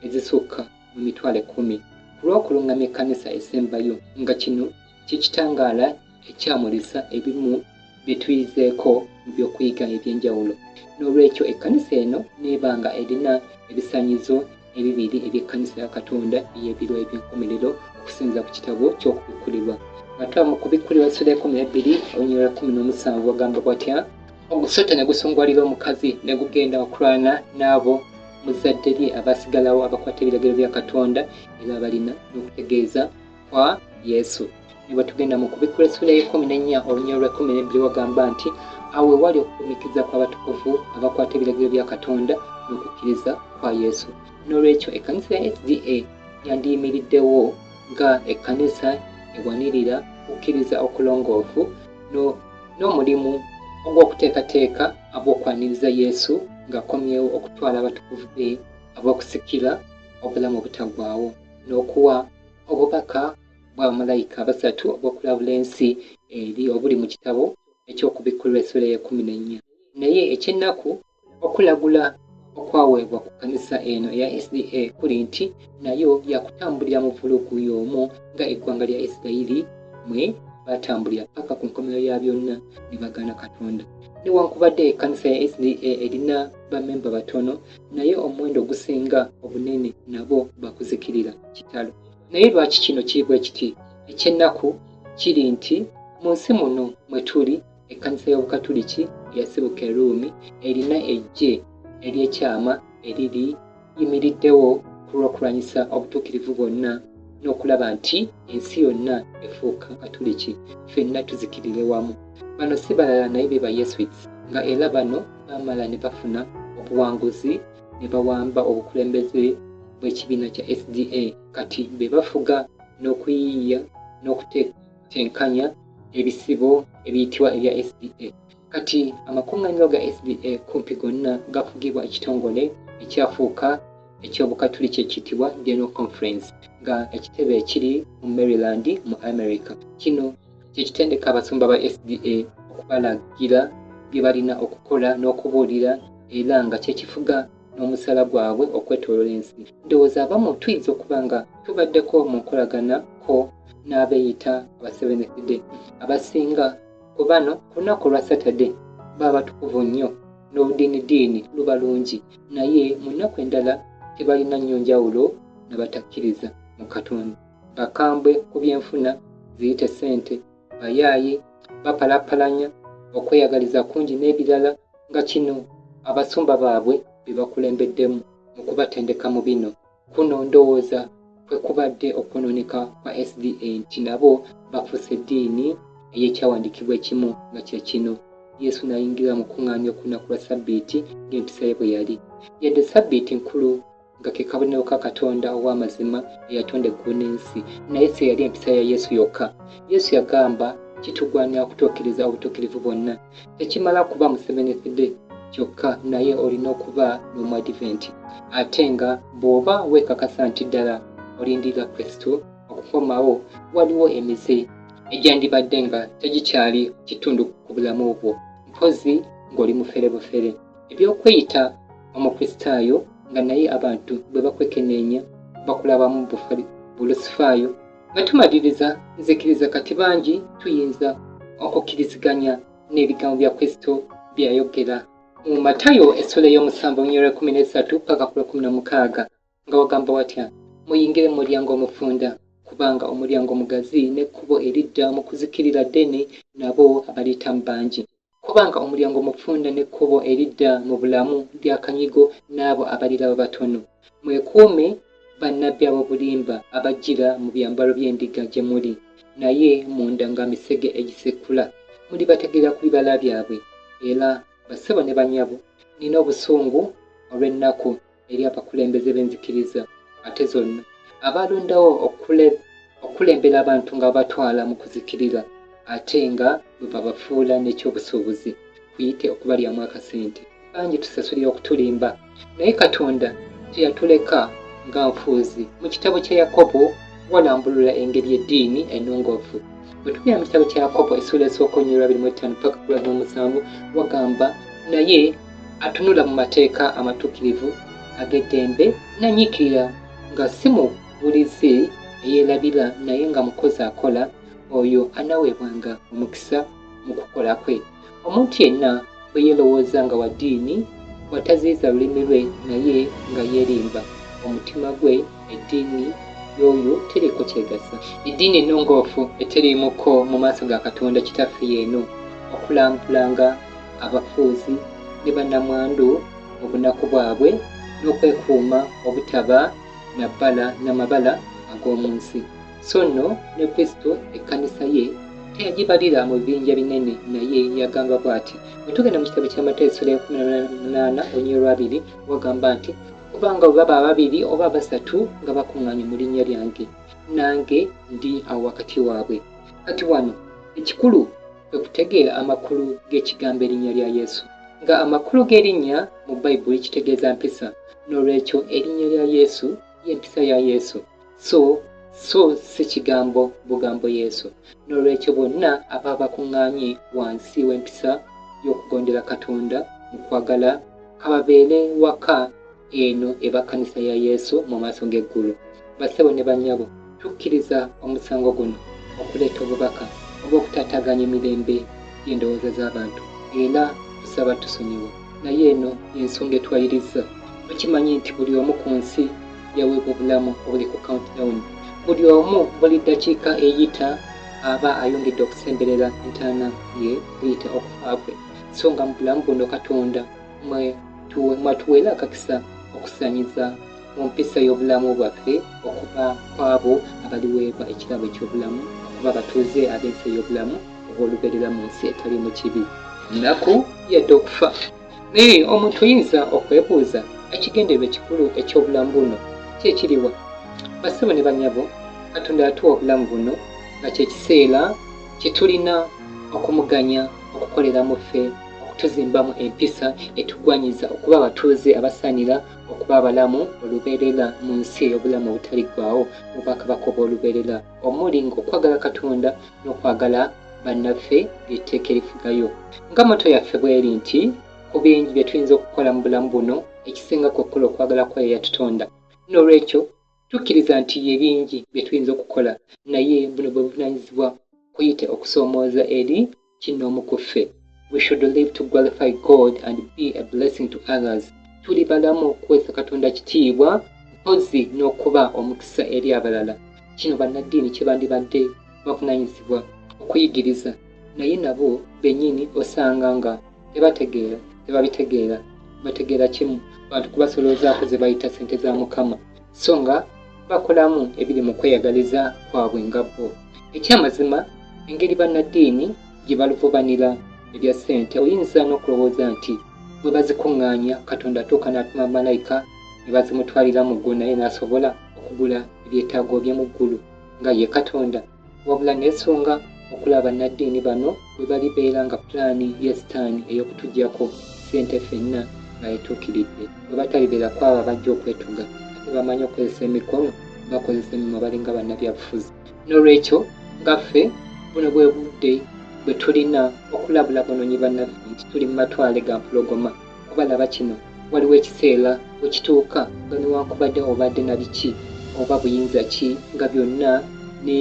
ezisukka mu mitwalo 10 ku lw'okulungamya ekkanisa esembayo, nga kino kikitangaala ekyamulisa ebimu bye tuyizeeko mu by'okuyiga eby'enjawulo. N'olwekyo ekkanisa eno n'ebanga erina ebisaanyizo ebibiri eby'ekkanisa ya Katonda ey'ebiro eby'enkomerero okusinza ku kitabo ky'okubikkulirwa. Nga mu kubikkulirwa Essula 12 olunyirira 17 wagamba bw'atya: ogusota ne gusongwalira omukazi ne gugenda okulwana n'abo muzadde lye abasigalawo abakwata ebiragiro bya Katonda era abalina n'okutegeeza kwa Yesu. Ne bwe tugenda mu kubikkulirwa Essula 14 olunyirira 12 wagamba nti awo wali okugumikiza kw'abatukuvu abakwata ebiragiro bya Katonda n'okukkiriza kwa Yesu. N'olwekyo ekkanisa ya SDA yandiyimiriddewo nga ekkanisa ewanirira okukkiriza okulongoofu n'omulimu ogw'okuteekateeka ab'okwaniriza Yesu ng'akomyewo okutwala abatukuvu be ab'okusikira obulamu obutaggwaawo n'okuwa obubaka bwa malayika abasatu obw'okulabula ensi eri obuli mu kitabo eky'okubikkulirwa Essula 14. Naye eky'ennaku okulagula okwaweebwa ku kkanisa eno eya SDA kuli nti nayo yakutambulira mu vulugu y'omu nga eggwanga lya Isirayiri mwe batambulira paka ku nkomerero ya byonna ne bagaana Katonda. Newankubadde ekkanisa ya SDA erina bammemba batono, naye omuwendo ogusinga obunene nabo bakuzikirira kitalo. Naye lwaki kino kiri bwe kiti? Eky'ennaku kiri nti mu nsi muno mwe tuli ekkanisa y'Obukatuliki eyasibuka e Ruumi erina ejje ery'ekyama eriri yimiriddewo ku lw'okulwanyisa obutuukirivu bwonna n'okulaba nti ensi yonna efuuka Katuliki, ffenna tuzikirire wamu. Bano si balala naye be ba Yesuits, nga era bano bamala ne bafuna obuwanguzi ne bawamba obukulembeze bw'ekibiina kya SDA, kati be bafuga n'okuyiiya n'okutenkanya ebisibo ebiyitibwa ebya SDA. Kati amakuŋŋaaniro ga SDA kumpi gonna gafugibwa ekitongole ekyafuuka eky'Obukatuliki ekiyitibwa General Conference, nga ekitebe ekiri mu Maryland mu America. Kino kye kitendeka abasumba ba SDA okubalagira bye balina okukola n'okubuulira, era nga kye kifuga n'omusala gwabwe okwetooloola ensi. Ndowooza abamu tuyinza okuba nga tubaddeko mu nkolagana ko n'abeeyita aba Seventh Day. Abasinga ku bano ku lunaku lwa Saturday baba batukuvu nnyo n'obudiinidiini luba lungi, naye mu nnaku endala tebalina nnyo njawulo n'abatakkiriza mu Katonda. Bakambwe ku byenfuna, ziyite ssente, bayaayi, bapalapalanya, okweyagaliza kungi n'ebirala, nga kino abasumba baabwe be bakulembeddemu mu kubatendeka mu bino. Kuno ndowooza kwe kubadde okwonooneka kwa SDA nti nabo bafuuse eddiini ey'ekyawandiikibwa ekimu nga kye kino: Yesu n'ayingira mu kuŋŋaaniro ku lunaku lwa Ssabbiiti ng'empisa ye bwe yali. Yadde Ssabbiiti nkulu nga ke kabonero ka Katonda ow'amazima eyatonda eggulu n'ensi, naye si yali empisa ya Yesu yokka. Yesu yagamba kitugwanira okutuukiriza obutuukirivu bwonna. Tekimala kuba mu Seventh Day kyokka, naye olina okuba n'Omuadventi. Ate nga bw'oba weekakasa nti ddala olindirira Kristo okukomawo, waliwo emize egyandibadde nga tegikyali kitundu ku bulamu bwo, mpozi ng'oli mufere bufere. Ebyokweyita omukristaayo nga naye abantu bwe bakwekenneenya bakulabamu bulusifaayo nga tumaliriza nzikiriza kati bangi tuyinza okukkiriziganya n'ebigambo bya Kristo byayogera mu Matayo Essula 7:13 paka 16 nga wagamba watya: muyingire mu mulyango omufunda kubanga omulyango mugazi n'ekkubo eridda mu kuzikirira ddene nabo abaliyitamu bangi kubanga omulyango omufunda n'ekkubo eridda mu bulamu lyakanyigo n'abo abaliraba batono mwekuume bannabbi ab'obulimba abajjira mu byambalo by'endiga gye muli naye munda nga misege egisekula muli bategeera ku bibala byabwe era bassebo ne banyabo nina obusungu olw'ennaku eri abakulembeze b'enzikiriza ate zonna abalondawo okulembera abantu nga batwala mu kuzikirira ate nga bwe babafuula n'ekyobusuubuzi kuyite okubalyamu akasente bangi tusasulira okutulimba naye Katonda teyatuleka nga nfuuzi mu kitabo kya Yakobo walambulula engeri eddiini ennongoofu bwe tugenda mu kitabo kya Yakobo essula esooka onnyo 25 paka ku 7 wagamba naye atunula mu mateeka amatuukirivu ag'eddembe nanyiikirira nga si mu bulizi eyeerabira naye nga mukozi akola oyo anaweebwanga omukisa mu kukola kwe omuntu yenna bwe yeerowooza nga wa ddiini bw'ataziyiza lulimi lwe naye nga yeerimba omutima gwe eddiini y'oyo teriiko kyegasa eddiini ennongoofu eteriimuko mu maaso ga Katonda kitaffe yeeno okulambulanga abafuuzi ne bannamwandu mu bunaku bwabwe n'okwekuuma obutaba n'amabala ag'omu nsi so nno ne Kristo ekkanisa ye teyagibalira mu bibinja binene naye yagamba bw'ati bwe tugenda mu kitabo kya Mateyo essula ya 18 onnyo 2 wagamba nti kubanga bwe baba ababiri oba basatu nga bakuŋŋaanye mu linnya lyange nange ndi awo wakati waabwe kati wano ekikulu kwe kutegeera amakulu g'ekigambo erinnya lya Yesu nga amakulu g'erinnya mu Bayibuli kitegeeza mpisa n'olwekyo erinnya lya Yesu y'empisa ya Yesu so si kigambo bugambo Yesu n'olwekyo bonna ababa bakuŋŋaanye wansi w'empisa y'okugondera Katonda mu kwagala kababeere waka eno eba kkanisa ya Yesu mu maaso g'eggulu bassebo ne bannyabo tukkiriza omusango guno okuleeta obubaka obw'okutaataaganya emirembe y'endowooza z'abantu era tusaba tusonyiwa naye eno y'ensonga etwayiriza tukimanyi nti buli omu ku nsi yaweebwa obulamu obuli ku countdown buli omu buli ddakiika eyita aba ayongedde okusemberera entaana ye buyita okufa kwe so nga mu bulamu buno Katonda mwatuweera akakisa okusanyiza mu mpisa y'obulamu bwaffe okuba kwabo abaliweebwa ekirabo eky'obulamu okuba batuuze ab'ensi ey'obulamu obw'olubeerera mu nsi etaliimu kibi nnaku yadde okufa naye omuntu oyinza okwebuuza ekigendererwa ekikulu eky'obulamu buno kyekiriwa bassebo ne bannyabo Katonda yatuwa obulamu buno nga kyekiseera kye tulina okumuganya okukoleramu ffe okutuzimbamu empisa etugwanyiza okuba abatuuze abasaanira okuba abalamu olubeerera mu nsi ey'obulamu obutaliggwaawo mu bwakabaka obw'olubeerera omuli ng'okwagala Katonda n'okwagala bannaffe ly'etteeka erifugayo nga moto yaffe bw'eri nti ku bingi bye tuyinza okukola mu bulamu buno ekisinga kwekkola okwagala kwayo yatutonda n'olwekyo tukkiriza nti ye bingi bye tuyinza okukola naye buno bwe buvunaanyizibwa kuyite okusoomooza eri kinoomu ku ffe we should live to glorify God and be a blessing to others tuli balamu okuweesa Katonda kitiibwa mpozi n'okuba omukisa eri abalala kino bannaddiini kye bandibadde bavunaanyizibwa okuyigiriza naye nabo bennyini osanga nga tebabitegeera bategeera kimu bantu kubasoloozaako ze bayita ssente za Mukama so nga bakolamu ebiri mu kweyagaliza kwabwe nga bo ekyamazima engeri bannaddiini gye baluvubanira ebya ssente oyinza n'okulowooza nti bwe bazikuŋŋaanya Katonda atuuka n'atuma malayika ne bazimutwalira mu ggulu naye n'asobola okugula ebyetaago bye mu ggulu nga ye Katonda wabula n'ensonga okulaba bannaddiini bano bwe balibeera nga pulaani ya sitaani ey'okutuggyako ssente ffenna nga yetuukiridde bwe batalibeera kwabo bajja okwetuga ate bamanyi okukozesa emikono bakozesa emimwa balinga bannabyabufuzi n'olwekyo ngaffe buno bwe budde bwe tulina okulabula abanoonyi bannaffe nti tuli mu matwale ga mpologoma kubalaba kino waliwo ekiseera bwe kituuka nga newankubadde obadde na biki oba buyinza ki nga byonna ne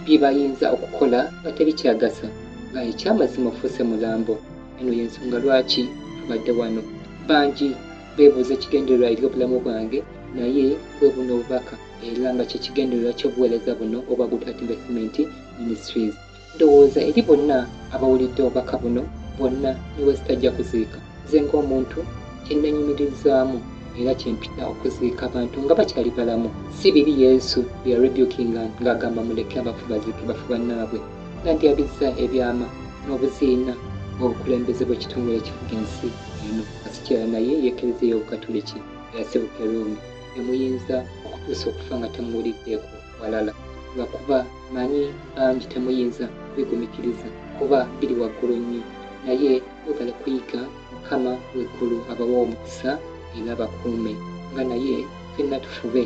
byebayinza okukola nga tebikyagasa nga ekyamazima ofuuse mulambo eno y'ensonga lwaki tubadde wano bangi beebuuza ekigendererwa eri obulamu bwange naye bwe buno obubaka era nga kyekigendererwa ky'obuweereza buno oba Good Heart Investment Ministries. Ndowooza eri bonna abawulidde obubaka buno bonna niwe sitajja kuziika. Nze ng'omuntu kyennenyumirizaamu era kyempita okuziika abantu nga bakyali balamu. Si biri Yesu bye rebukinga ng'agamba muleke abafu baziike bafu bannaabwe, nga ndyabizza ebyama n'obuziina obukulembeze bw'ekitongole ekifuga ensi eno. Kasikira naye yeekelezeeyo Obukatuliki yasibuka Rumi. Temuyinza okutuusa okufa nga temuwuliddeeko walala, lwakuba manyi bangi temuyinza kubigumikiriza kuba biri waggulu nnyo, naye mwegale kuyiga Mukama w'eggulu abawa omukisa era bakuume nga naye ffenna tufube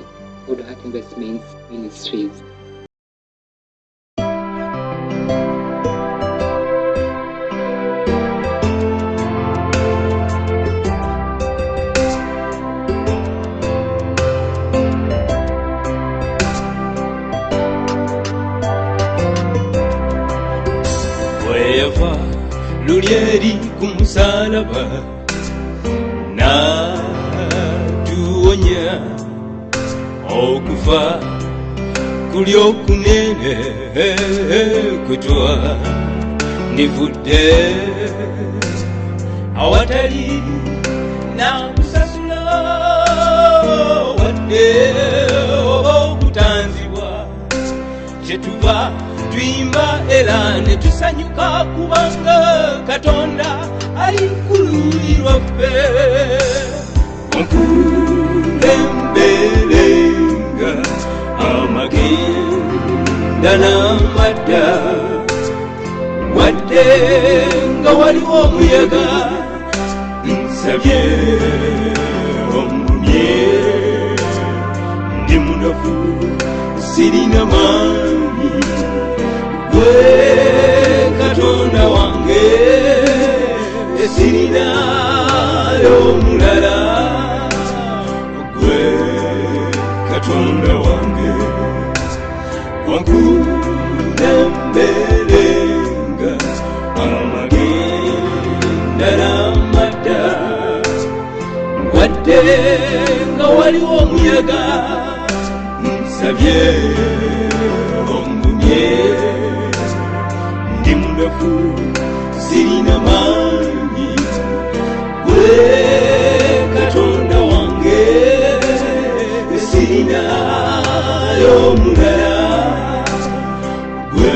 Good Heart Investments Ministries. Wherever Lulieri kumusalaba na tuonya okufa kuli okunene kutwa ndivudde awatali na kusasula wadde oba okutanzibwa kyetuva tuyimba era ne tusanyuka kubanga Katonda ali kuluyi lwaffe. Onkulemberenga amagenda n'amadda wadde nga waliwo omuyaga, nsabye omumye ndi munafu sirina maanyi, gwe Katonda wange sirinayo mulala, gwe Katonda wange wankulemberenga amagenda n'amadda wadde nga waliwo omuyaga, nsabye omumye ndi munafu sirina maanyi, gwe Katonda wange sirinayo mulala, gwe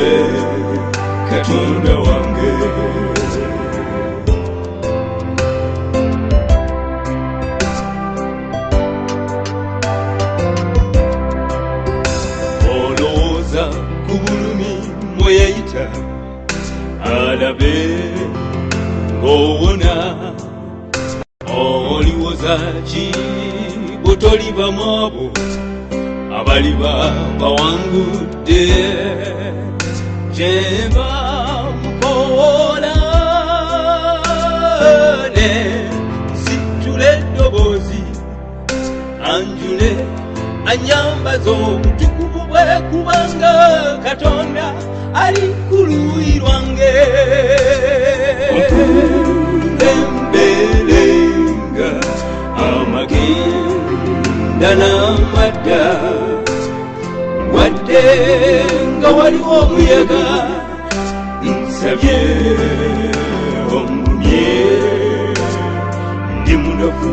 Katonda wange. Olowooza ku bulumi mweyayita alabe ng'owona, oliwoza ki bwe tolibamu abo abaliba bawangudde? Kyemba mukoola ne situla eddoboozi anjule anyambaza obutukuvu bwe kubanga Katonda ali ku luuyi lwange. Okunlemberenga amagenda n'amadda wadde nga waliwo omuyaga, nsabye omumye ndi munafu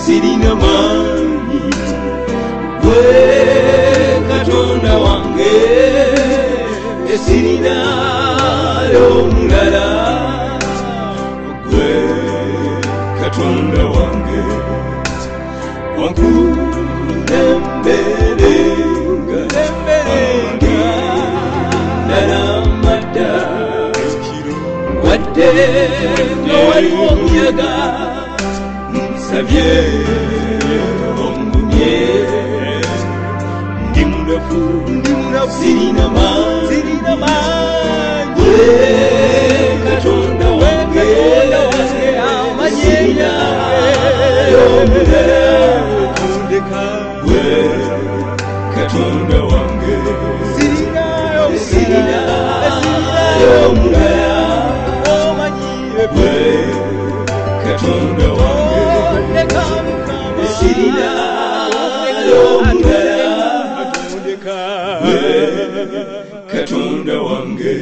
sirina maanyi, gwe Katonda wange sirinayo mulala, gwe Katonda wange wankulemberenga amagenda n'amadda wadde nga waliwo omuyaga, nsabye omumye ndi munafu sirina maanyi, gwe Katonda wange sirinayo mulala, gwe Katonda wange sirinayo mulala, gwe Katonda wange sirinayo mulala. katonda wange